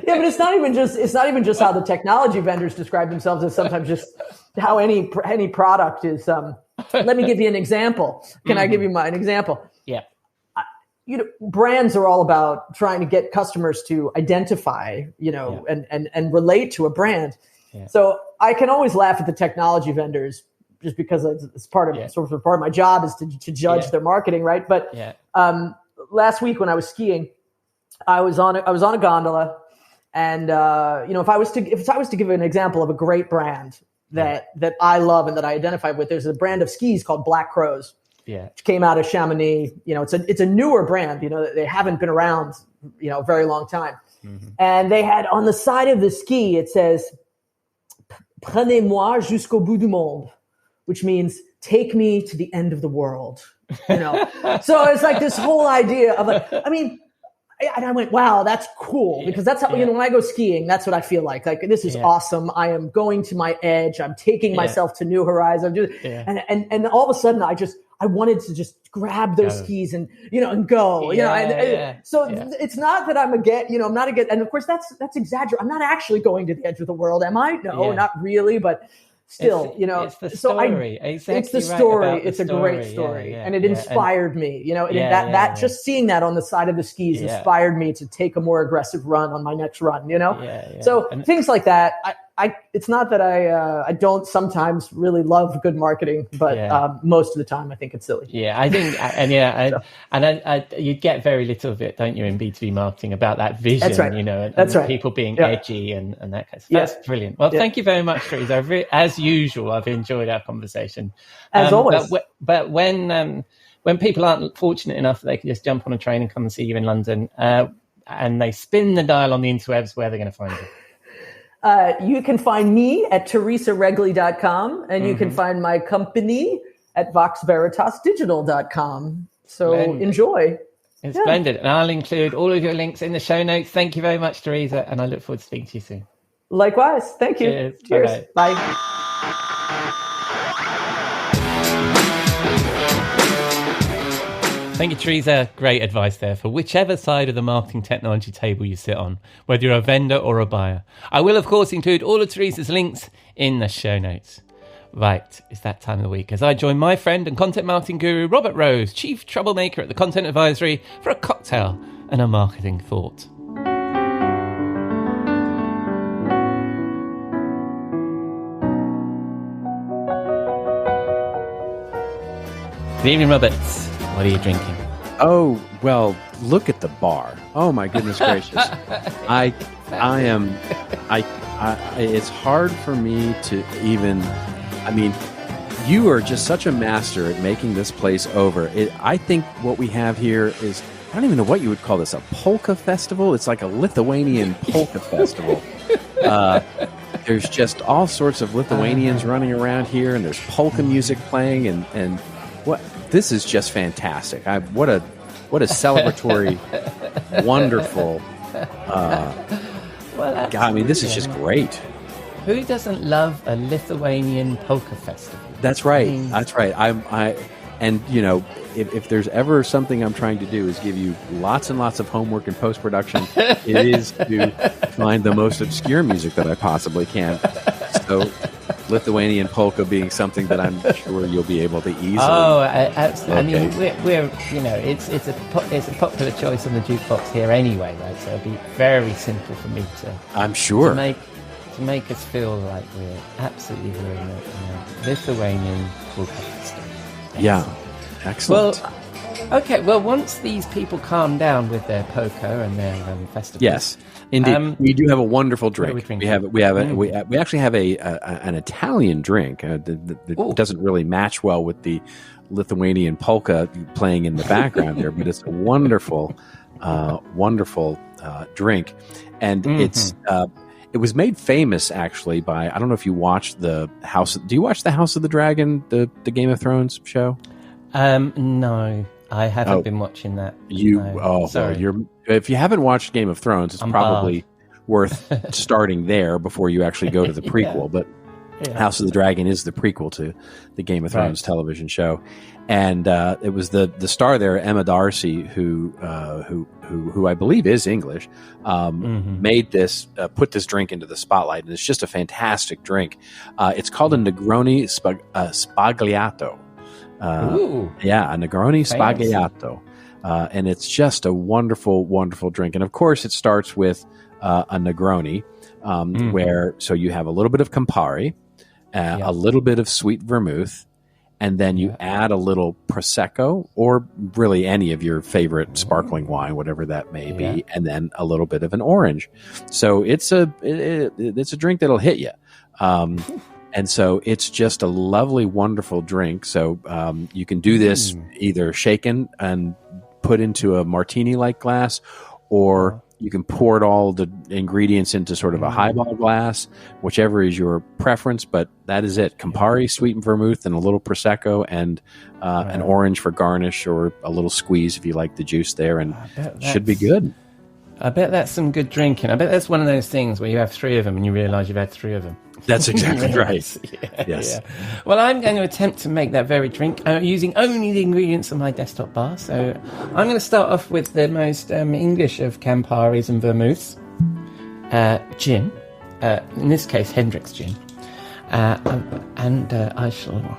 Yeah, but it's not even just how the technology vendors describe themselves. It's sometimes just how any product is. Let me give you an example. Can I give you an example? Yeah. Brands are all about trying to get customers to identify, and relate to a brand. Yeah. So I can always laugh at the technology vendors, just because it's part of my job is to judge their marketing, right? But last week when I was skiing, I was on a gondola, and if I was to give an example of a great brand that I love and that I identify with, there's a brand of skis called Black Crows. Yeah, which came out of Chamonix. It's a newer brand. They haven't been around, a very long time. Mm-hmm. And they had on the side of the ski, it says, "Prenez-moi jusqu'au bout du monde," which means take me to the end of the world. So it's like this whole idea of and I went, wow, that's cool, because that's how, when I go skiing, that's what I feel like. Like, this is awesome. I am going to my edge. I'm taking myself to new horizons. And all of a sudden I wanted to just grab those skis and, and go, So it's not that I'm I'm not against, and of course that's exaggerated. I'm not actually going to the edge of the world. Am I? No, not really, but still, it's the story. It's the story. It's a great story. And it inspired me, that just seeing that on the side of the skis inspired me to take a more aggressive run on my next run, So things like that. It's not that I don't sometimes really love good marketing, but most of the time I think it's silly. Yeah, I think, and you get very little of it, don't you, in B2B marketing, about that vision, That's right. and people being edgy and that kind of stuff. That's brilliant. Well, thank you very much, Theresa. As usual, I've enjoyed our conversation. As always. But when people aren't fortunate enough that they can just jump on a train and come and see you in London, and they spin the dial on the interwebs, where they're going to find you? You can find me at theresaregli.com, and you can find my company at voxveritasdigital.com. So Splendid. Enjoy. It's splendid. And I'll include all of your links in the show notes. Thank you very much, Theresa, and I look forward to speaking to you soon. Likewise. Thank you. Cheers. Bye. Thank you, Theresa. Great advice there for whichever side of the marketing technology table you sit on, whether you're a vendor or a buyer. I will, of course, include all of Theresa's links in the show notes. Right, it's that time of the week as I join my friend and content marketing guru, Robert Rose, chief troublemaker at the Content Advisory, for a cocktail and a marketing thought. Good evening, Robert. What are you drinking? Oh, well, look at the bar. Oh my goodness gracious. it's hard for me to even, You are just such a master at making this place over. I think what we have here is, I don't even know what you would call this, a polka festival? It's like a Lithuanian polka festival. There's just all sorts of Lithuanians running around here, and there's polka music playing, and what this is just fantastic. What a celebratory, wonderful. God, I mean, this is just great. Who doesn't love a Lithuanian polka festival? That's right. That's right. And you know, if there's ever something I'm trying to do is give you lots and lots of homework in post-production, it is to find the most obscure music that I possibly can. So Lithuanian polka being something that I'm sure you'll be able to easily. Oh, absolutely. Okay. I mean, we're you know, it's a popular choice on the jukebox here anyway, right? So it'll be very simple for me to. I'm sure. To make us feel like we're absolutely doing it. Lithuanian polka festival. Yeah, excellent. Well, okay. Well, once these people calm down with their poker and their festivals, yes, indeed, we do have a wonderful drink. We actually have an Italian drink that doesn't really match well with the Lithuanian polka playing in the background there, but it's a wonderful, wonderful drink, and it was made famous actually by, I don't know if you watched do you watch the House of the Dragon, the Game of Thrones show? No, I haven't been watching that. Sorry. Well, if you haven't watched Game of Thrones, it's probably worth starting there before you actually go to the prequel. But House of the Dragon is the prequel to the Game of Thrones television show. And it was the star there, Emma Darcy, who I believe is English, made this, put this drink into the spotlight, and it's just a fantastic drink. It's called a Negroni Spagliato. A Negroni Spagliato, and it's just a wonderful, wonderful drink. And of course, it starts with a Negroni, where so you have a little bit of Campari, a little bit of sweet vermouth. And then you add a little Prosecco, or really any of your favorite sparkling wine, whatever that may be, and then a little bit of an orange. So it's a drink that'll hit you. And so it's just a lovely, wonderful drink. So you can do this either shaken and put into a martini-like glass, or you can pour it all the ingredients into sort of a highball glass, whichever is your preference. But that is it: Campari, sweetened vermouth, and a little Prosecco, and an orange for garnish, or a little squeeze if you like the juice there, and should be good. I bet that's some good drinking. I bet that's one of those things where you have three of them and you realise you've had three of them. That's exactly right. Yes. Yeah. Well, I'm going to attempt to make that very drink using only the ingredients on my desktop bar. So I'm going to start off with the most English of Camparis and vermouths. Gin. In this case, Hendrick's gin. And I shall...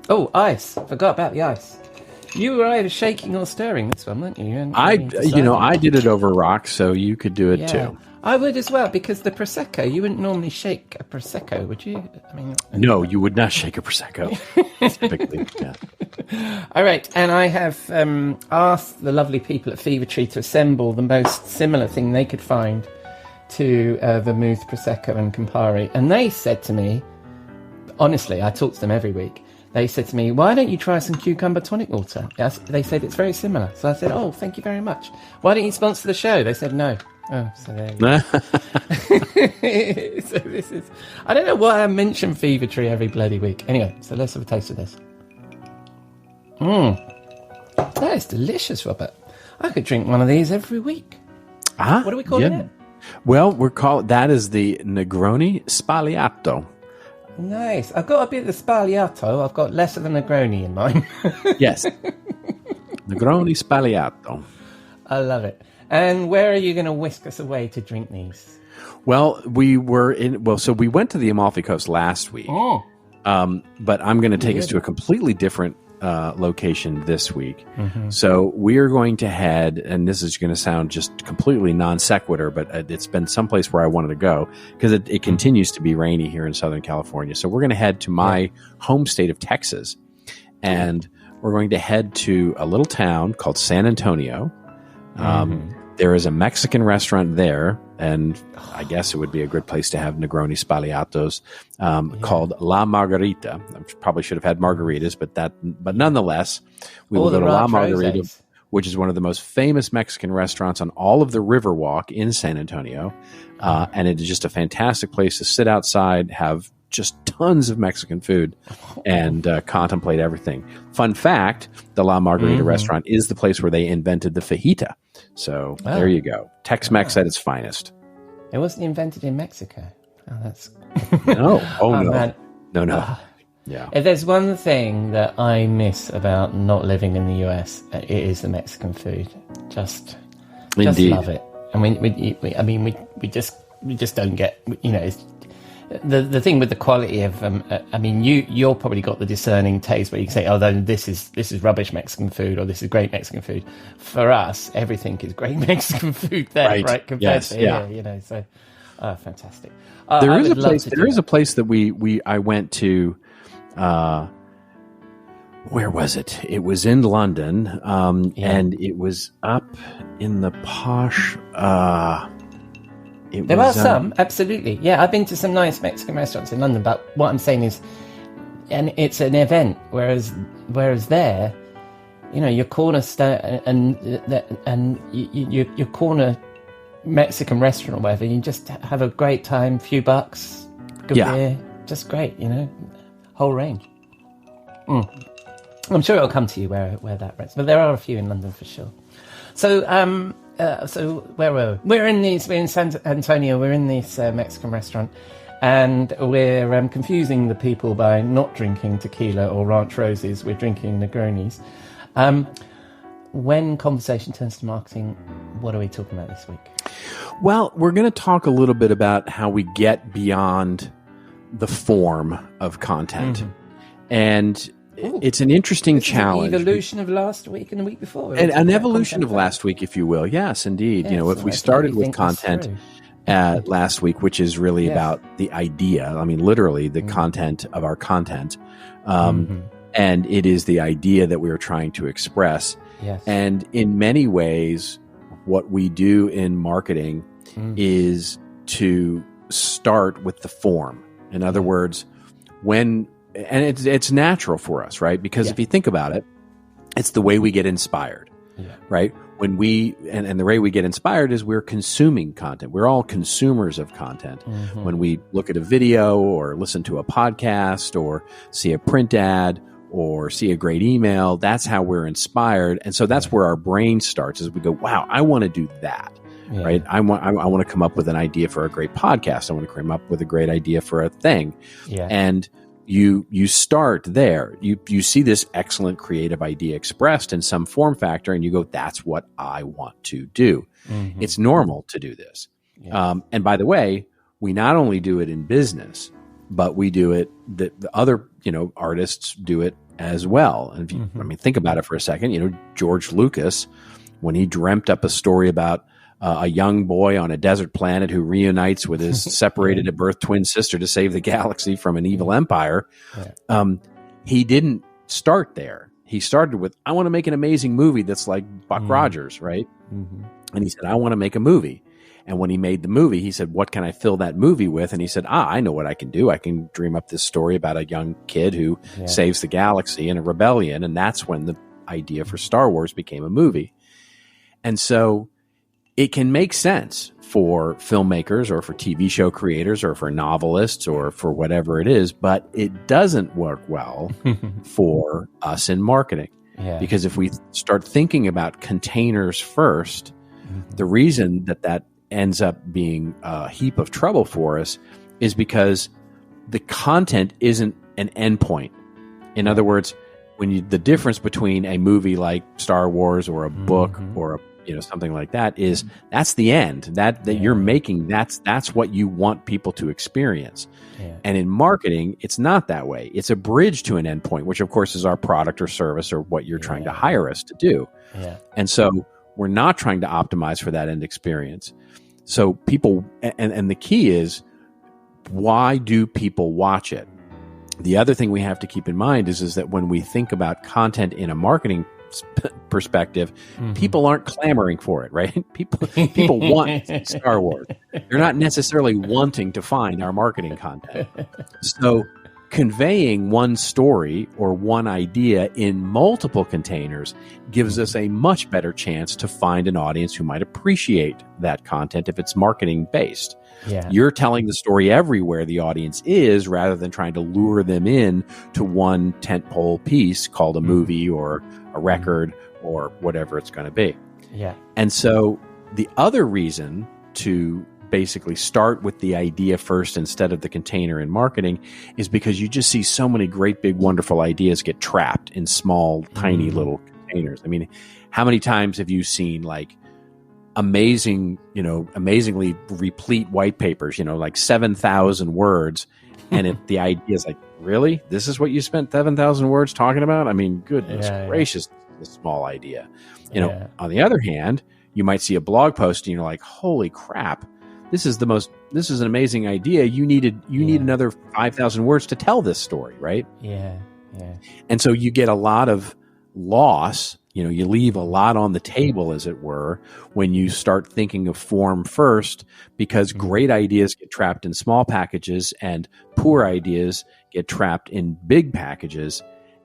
Oh, ice. Forgot about the ice. You were either shaking or stirring this one, weren't you? I did it over rocks, so you could do it too. I would as well, because the Prosecco, you wouldn't normally shake a Prosecco, would you? I mean, no, you would not shake a Prosecco. Typically, All right, and I have asked the lovely people at Fever Tree to assemble the most similar thing they could find to vermouth, Prosecco, and Campari, and they said to me, honestly, I talk to them every week. They said to me, why don't you try some cucumber tonic water? They said it's very similar. So I said, oh, thank you very much. Why don't you sponsor the show? They said no. Oh, so there you go. So this is... I don't know why I mention Fever Tree every bloody week. Anyway, so let's have a taste of this. That is delicious, Robert. I could drink one of these every week. What are we calling it? Well, that is the Negroni Spagliato. Nice. I've got a bit of the Spagliato. I've got less of the Negroni in mine. Yes. Negroni Spagliato. I love it. And where are you going to whisk us away to drink these? Well, so we went to the Amalfi Coast last week. But I'm going to take us to a completely different location this week. So we are going to head, and this is going to sound just completely non sequitur, but it's been someplace where I wanted to go because it continues to be rainy here in Southern California. So we're going to head to my home state of Texas, and we're going to head to a little town called San Antonio. There is a Mexican restaurant there and I guess it would be a good place to have Negroni Spagliatos, called La Margarita. I probably should have had margaritas, but nonetheless, we will go to La Margarita, which is one of the most famous Mexican restaurants on all of the Riverwalk in San Antonio. And it is just a fantastic place to sit outside, have just tons of Mexican food, and contemplate everything. Fun fact, the La Margarita restaurant is the place where they invented the fajita. So there you go. Tex-Mex at its finest. It wasn't invented in Mexico. Oh, that's... No. Oh, no. Man. No. Yeah. If there's one thing that I miss about not living in the US, it is the Mexican food. Just love it. And we just don't get, it's, the thing with the quality of, you're probably got the discerning taste where you can say, oh, then this is rubbish Mexican food, or this is great Mexican food. For us, everything is great Mexican food there, right? Compared to here, so, fantastic. There is a place that I went to. Where was it? It was in London, and it was up in the posh. There are some, absolutely. Yeah, I've been to some nice Mexican restaurants in London, but what I'm saying is, and it's an event, whereas there, your corner your corner Mexican restaurant or whatever, you just have a great time, few bucks, good beer, just great, whole range. I'm sure it'll come to you where that rests, but there are a few in London for sure. So where were we? We're in San Antonio. We're in this Mexican restaurant, and we're confusing the people by not drinking tequila or Ranch Roses. We're drinking Negronis. When conversation turns to marketing, what are we talking about this week? Well, we're going to talk a little bit about how we get beyond the form of content, and it's an interesting challenge. An evolution of last week and the week before. An evolution of last week, if you will. Yes, indeed. Yes, if we started with content last week, which is really about the idea, literally the content of our content, and it is the idea that we are trying to express. Yes. And in many ways, what we do in marketing is to start with the form. In other words, and it's natural for us, right? Because if you think about it, it's the way we get inspired, right? When and the way we get inspired is we're consuming content. We're all consumers of content. When we look at a video or listen to a podcast or see a print ad or see a great email, that's how we're inspired. And so that's where our brain starts, is we go, wow, I want to do that. Yeah. Right. I want to come up with an idea for a great podcast. I want to come up with a great idea for a thing. Yeah. And you start there. You see this excellent creative idea expressed in some form factor, and you go, that's what I want to do. It's normal to do this. Yeah. And by the way, we not only do it in business, but we do it, the other, artists do it as well. And if you, think about it for a second, George Lucas, when he dreamt up a story about a young boy on a desert planet who reunites with his separated at birth twin sister to save the galaxy from an evil empire, he didn't start there. He started with, I want to make an amazing movie that's like Buck Rogers, right? And he said, I want to make a movie. And when he made the movie, he said, what can I fill that movie with? And he said, I know what I can do. I can dream up this story about a young kid who saves the galaxy in a rebellion. And that's when the idea for Star Wars became a movie. And so it can make sense for filmmakers or for TV show creators or for novelists or for whatever it is, but it doesn't work well for us in marketing. Yeah. Because if we start thinking about containers first, the reason that ends up being a heap of trouble for us is because the content isn't an endpoint. In other words, the difference between a movie like Star Wars or a book or a something like that is that's the end that you're making. That's what you want people to experience. Yeah. And in marketing, it's not that way. It's a bridge to an endpoint, which of course is our product or service or what you're trying to hire us to do. Yeah. And so we're not trying to optimize for that end experience. So people, and the key is, why do people watch it? The other thing we have to keep in mind is that when we think about content in a marketing perspective, people aren't clamoring for it, right? People want Star Wars. They're not necessarily wanting to find our marketing content. So conveying one story or one idea in multiple containers gives us a much better chance to find an audience who might appreciate that content if it's marketing based. Yeah. You're telling the story everywhere the audience is, rather than trying to lure them in to one tentpole piece called a movie or a record or whatever it's going to be. Yeah. And so the other reason to basically start with the idea first instead of the container in marketing is because you just see so many great, big, wonderful ideas get trapped in small, tiny little containers. I mean, how many times have you seen like amazingly replete white papers, like 7,000 words. And the idea is like, really? This is what you spent 7,000 words talking about? I mean, goodness gracious, a small idea. On the other hand, you might see a blog post and you're like, holy crap, this is an amazing idea. You need another 5,000 words to tell this story, right? Yeah. Yeah. And so you get a lot of loss. You leave a lot on the table, as it were, when you start thinking of form first, because great ideas get trapped in small packages and poor ideas get trapped in big packages.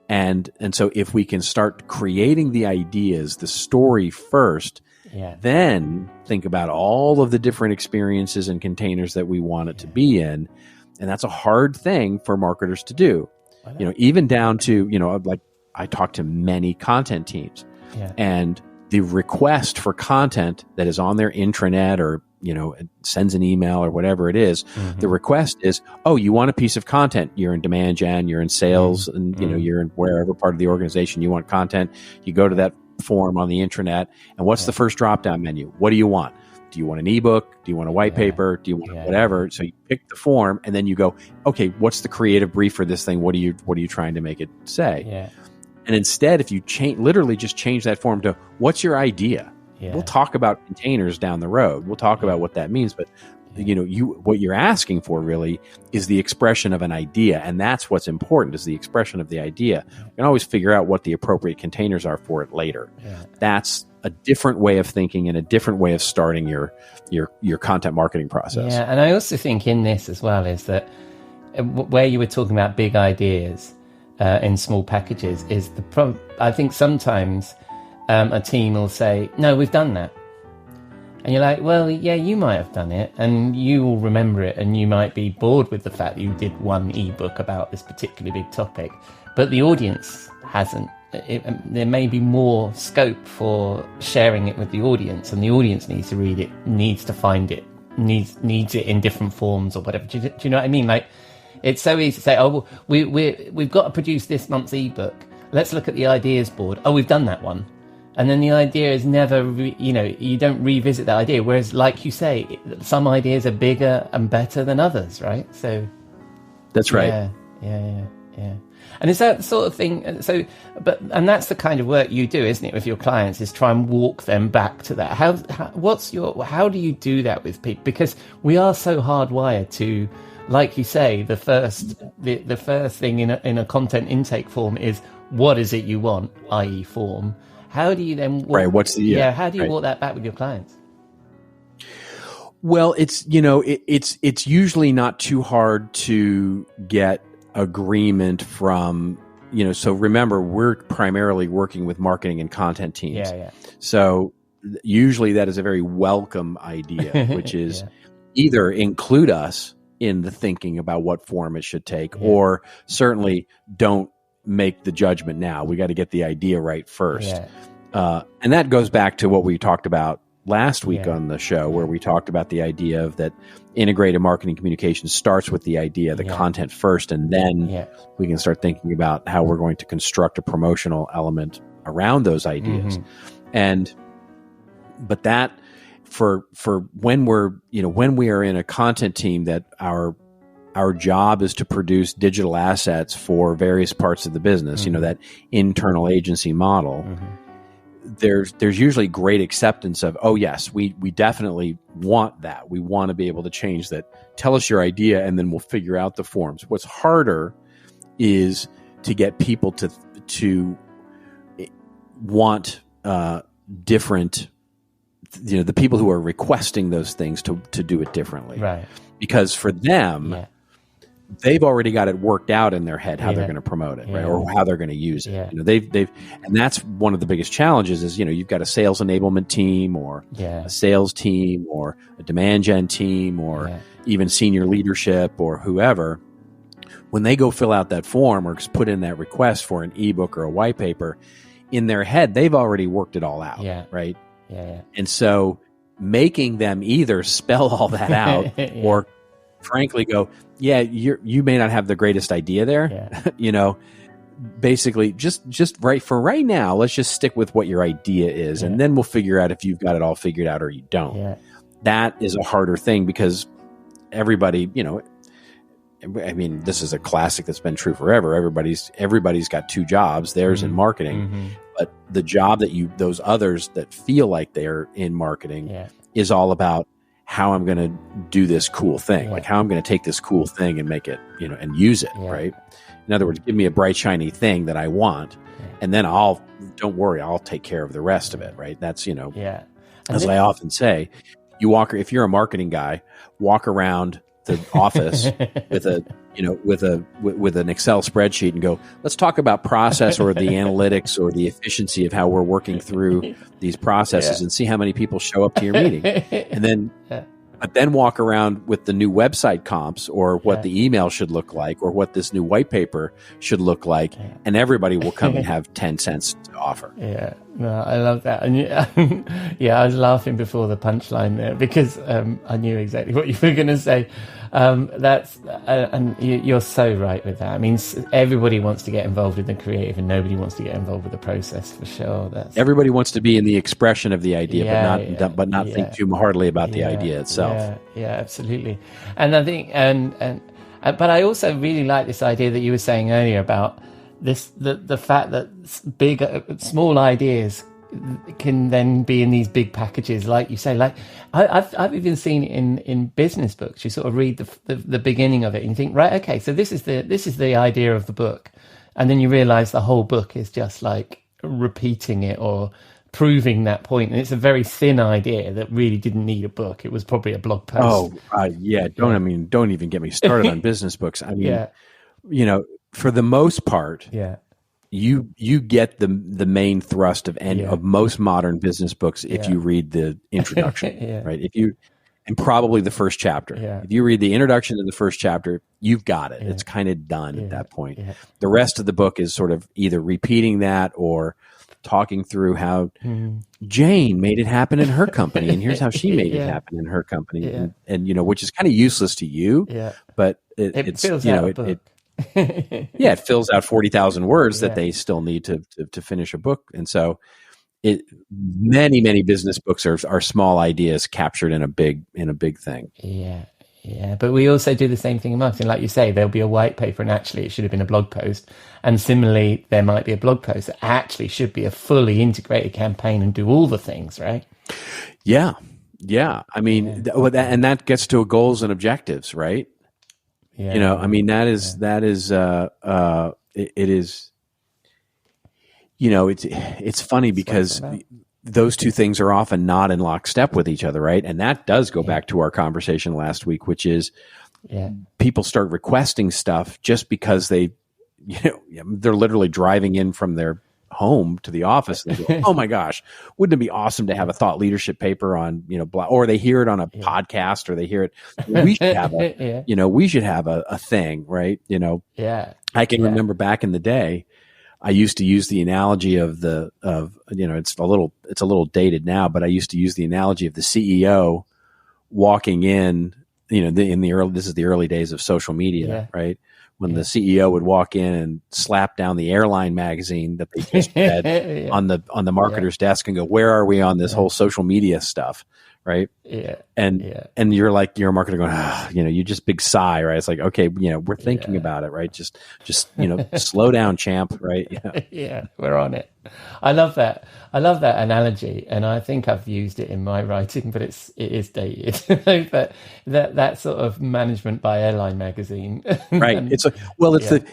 And so if we can start creating the ideas, the story first, then think about all of the different experiences and containers that we want it to be in. And that's a hard thing for marketers to do. Even down to, like, I talk to many content teams, and the request for content that is on their intranet or, sends an email or whatever it is, the request is, oh, you want a piece of content. You're in demand gen, you're in sales, and, you're in wherever part of the organization you want content. You go to that form on the intranet, and what's the first drop-down menu? What do you want? Do you want an ebook? Do you want a white paper? Do you want whatever? So you pick the form, and then you go, okay, what's the creative brief for this thing? What are you trying to make it say? Yeah. And instead, if you literally just change that form to what's your idea? Yeah. We'll talk about containers down the road. We'll talk about what that means, but what you're asking for really is the expression of an idea, and that's what's important, is the expression of the idea. You can always figure out what the appropriate containers are for it later. Yeah. That's a different way of thinking and a different way of starting your content marketing process. Yeah, and I also think in this as well is that where you were talking about big ideas in small packages is the problem. I think sometimes a team will say, no, we've done that. And you're like, well, yeah, you might have done it and you will remember it, and you might be bored with the fact that you did one ebook about this particularly big topic, but the audience hasn't. There may be more scope for sharing it with the audience, and the audience needs to read it, needs to find it, needs it in different forms or whatever. Do you know what I mean? Like, it's so easy to say, oh, well, we've got to produce this month's ebook. Let's look at the ideas board. Oh, we've done that one. And then the idea is never, you don't revisit that idea. Whereas, like you say, some ideas are bigger and better than others, right? So that's right. Yeah. And is that the sort of thing? And that's the kind of work you do, isn't it, with your clients? Is try and walk them back to that. How do you do that with people? Because we are so hardwired to, like you say, the first thing in a content intake form is what is it you want, i.e., form. How do you then walk, right? What's the how do you walk that back with your clients? Well, it's it's usually not too hard to get agreement from So remember, we're primarily working with marketing and content teams. Yeah. So usually that is a very welcome idea, which is either include us in the thinking about what form it should take, or certainly don't make the judgment now. We got to get the idea right first. And that goes back to what we talked about last week on the show, where we talked about the idea of that integrated marketing communication starts with the idea, the content first, and then we can start thinking about how we're going to construct a promotional element around those ideas. But that for when when we are in a content team, that our job is to produce digital assets for various parts of the business, that internal agency model. There's usually great acceptance of, oh yes, we definitely want that. We want to be able to change that. Tell us your idea and then we'll figure out the forms. What's harder is to get people to want different, the people who are requesting those things to do it differently. Right. Because for them, they've already got it worked out in their head how they're going to promote it, right? Or how they're going to use it. Yeah. And that's one of the biggest challenges is, you've got a sales enablement team or a sales team or a demand gen team or even senior leadership or whoever. When they go fill out that form or put in that request for an ebook or a white paper, in their head, they've already worked it all out, right? Yeah. And so making them either spell all that out or frankly go, you may not have the greatest idea there, basically just right now, let's just stick with what your idea is. And then we'll figure out if you've got it all figured out or you don't. Yeah. That is a harder thing because everybody, I mean, this is a classic that's been true forever. Everybody's got two jobs, theirs in marketing, but the job that those others that feel like they're in marketing is all about how I'm going to do this cool thing, like how I'm going to take this cool thing and make it, and use it, right? In other words, give me a bright, shiny thing that I want, and then don't worry, I'll take care of the rest of it, right? That's, as I often say, if you're a marketing guy, walk around the office with an Excel spreadsheet and go, let's talk about process or the analytics or the efficiency of how we're working through these processes and see how many people show up to your meeting. And then, but then walk around with the new website comps or what the email should look like or what this new white paper should look like. And everybody will come and have 10 cents to offer. Yeah. No, I love that. And I was laughing before the punchline there because I knew exactly what you were going to say. And you're so right with that. I mean, everybody wants to get involved in the creative and nobody wants to get involved with the process for sure. Everybody wants to be in the expression of the idea, but not think too hardly about the idea itself. Yeah, absolutely. And I think, but I also really like this idea that you were saying earlier about the fact that small ideas can then be in these big packages, like you say. Like I've even seen it in business books. You sort of read the beginning of it and you think, right, okay, so this is the idea of the book, and then you realize the whole book is just like repeating it or proving that point, and it's a very thin idea that really didn't need a book. It was probably a blog post. Don't even get me started on business books. I mean, for the most part, you get the main thrust of most modern business books if you read the introduction, right? And probably the first chapter. If you read the introduction to the first chapter, you've got it. It's kind of done at that point. The rest of the book is sort of either repeating that or talking through how Jane made it happen in her company, and here's how she made it happen in her company, and which is kind of useless to you, but it fills out it fills out 40,000 words that they still need to finish a book, and so many business books are small ideas captured in a big thing. Yeah, but we also do the same thing in marketing. Like you say, there'll be a white paper and actually it should have been a blog post. And similarly, there might be a blog post that actually should be a fully integrated campaign and do all the things, right? Yeah. I mean, and that gets to goals and objectives, right? Yeah. I mean, it is, it's funny because those two things are often not in lockstep with each other, right? And that does go back to our conversation last week, which is people start requesting stuff just because they're literally driving in from their home to the office. And they go, oh my gosh, wouldn't it be awesome to have a thought leadership paper on, blah, or they hear it on a podcast, or they hear it. We should have we should have a thing, right? I can remember back in the day, I used to use the analogy of it's a little dated now, but I used to use the analogy of the CEO walking in, this is the early days of social media, right? When the CEO would walk in and slap down the airline magazine that they just read on the marketer's desk and go, where are we on this whole social media stuff? right? Yeah. And you're a marketer going, you just big sigh, right? It's like, okay, we're thinking about it, right? Just slow down, champ, right? Yeah, we're on it. I love that analogy, and I think I've used it in my writing, but it is dated. But that sort of management by airline magazine, right?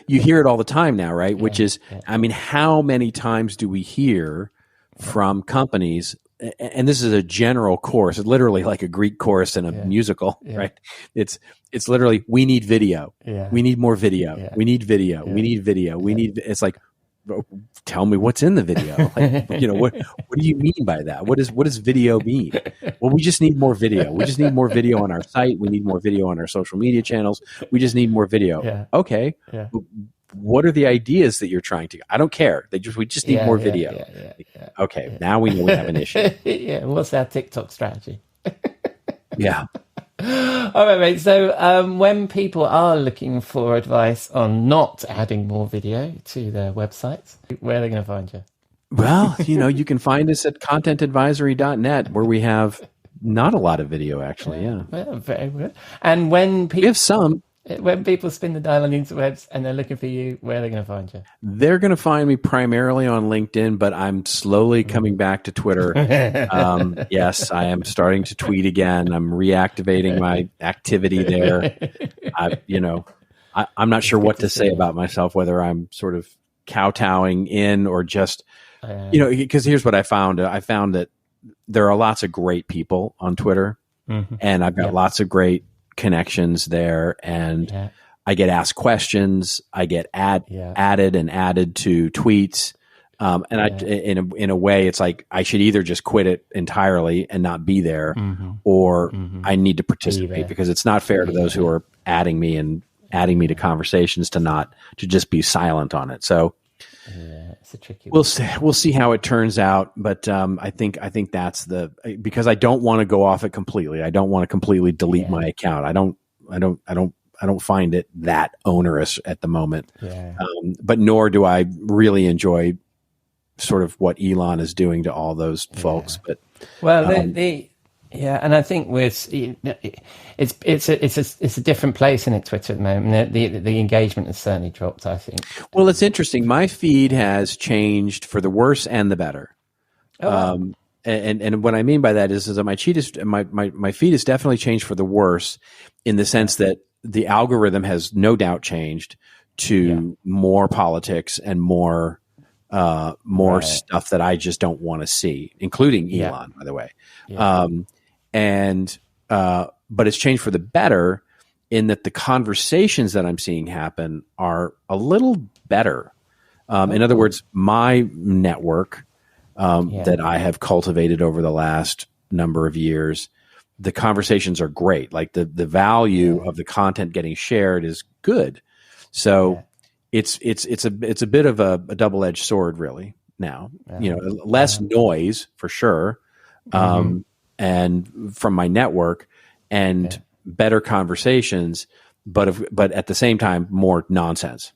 You hear it all the time now, right? Which is, I mean, how many times do we hear from companies? And this is a general chorus, literally like a Greek chorus in a musical, right? It's literally, we need video. Yeah. We need more video. Yeah. We need video. Yeah. We need video. We need, it's like, tell me what's in the video. Like, what do you mean by that? What does video mean? Well, we just need more video. We just need more video on our site. We need more video on our social media channels. We just need more video. Yeah. Okay. Yeah. What are the ideas that you're trying to? I don't care. We just need more video. Okay, now we know we have an issue. Yeah, what's our TikTok strategy? Yeah. All right, mate. So when people are looking for advice on not adding more video to their websites, where are they going to find you? Well, you can find us at contentadvisory.net, where we have not a lot of video, actually. Yeah. Well, very good. And when people... We have some. When people spin the dial on the interwebs and they're looking for you, where are they going to find you? They're going to find me primarily on LinkedIn, but I'm slowly coming back to Twitter. Yes, I am starting to tweet again. I'm reactivating my activity there. I'm not sure what to say about myself, whether I'm sort of kowtowing in or just, because here's what I found. I found that there are lots of great people on Twitter, and I've got lots of great connections there, and I get asked questions. I get added to tweets, and in a way, it's like I should either just quit it entirely and not be there, or I need to participate, because it's not fair to those who are adding me to conversations to just be silent on it. So it's a tricky one. We'll see how it turns out, but I think that's because I don't want to go off it completely. I don't want to completely delete my account. I don't find it that onerous at the moment. Yeah. But nor do I really enjoy sort of what Elon is doing to all those folks. But and I think it's a different place in Twitter at the moment. The engagement has certainly dropped, I think. Well, it's interesting. My feed has changed for the worse and the better. And what I mean by that is that my feed has definitely changed for the worse, in the sense that the algorithm has no doubt changed to more politics and more stuff that I just don't want to see, including Elon, by the way. Yeah. But it's changed for the better, in that the conversations that I'm seeing happen are a little better. In other words, my network that I have cultivated over the last number of years, the conversations are great. Like the value of the content getting shared is good. So it's a bit of a double-edged sword, really. Now, less noise for sure. And from my network, and better conversations, but at the same time, more nonsense.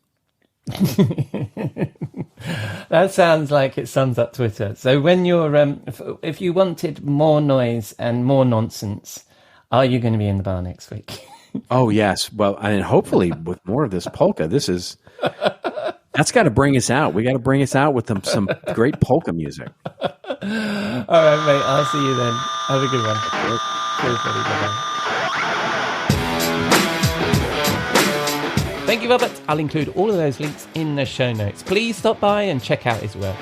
That sounds like it sums up Twitter. So when you're, if you wanted more noise and more nonsense, are you going to be in the bar next week? Oh, yes. Well, and hopefully with more of this polka, that's got to bring us out. We got to bring us out with some great polka music. All right, mate. I'll see you then. Have a good one. Cheers, buddy. Bye-bye. Thank you, Robert. I'll include all of those links in the show notes. Please stop by and check out his work.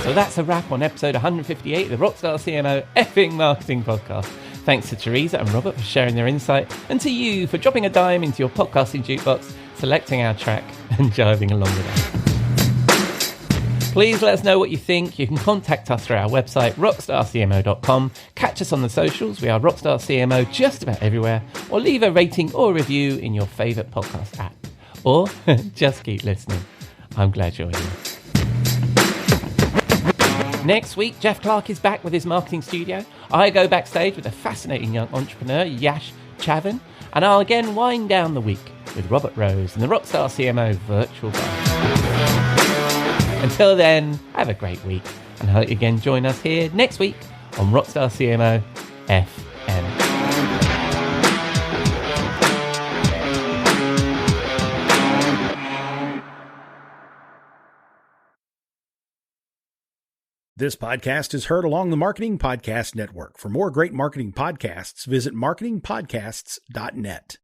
So that's a wrap on episode 158 of the Rockstar CMO effing marketing podcast. Thanks to Theresa and Robert for sharing their insight, and to you for dropping a dime into your podcasting jukebox, selecting our track, and jiving along with us. Please let us know what you think. You can contact us through our website, rockstarcmo.com. Catch us on the socials. We are Rockstar CMO just about everywhere. Or leave a rating or review in your favourite podcast app. Or just keep listening. I'm glad you're here. Next week, Jeff Clark is back with his marketing studio. I go backstage with a fascinating young entrepreneur, Yash Chavin. And I'll again wind down the week with Robert Rose and the Rockstar CMO virtual bar. Until then, have a great week, and hope you again join us here next week on Rockstar CMO FM. This podcast is heard along the Marketing Podcast Network. For more great marketing podcasts, visit marketingpodcasts.net.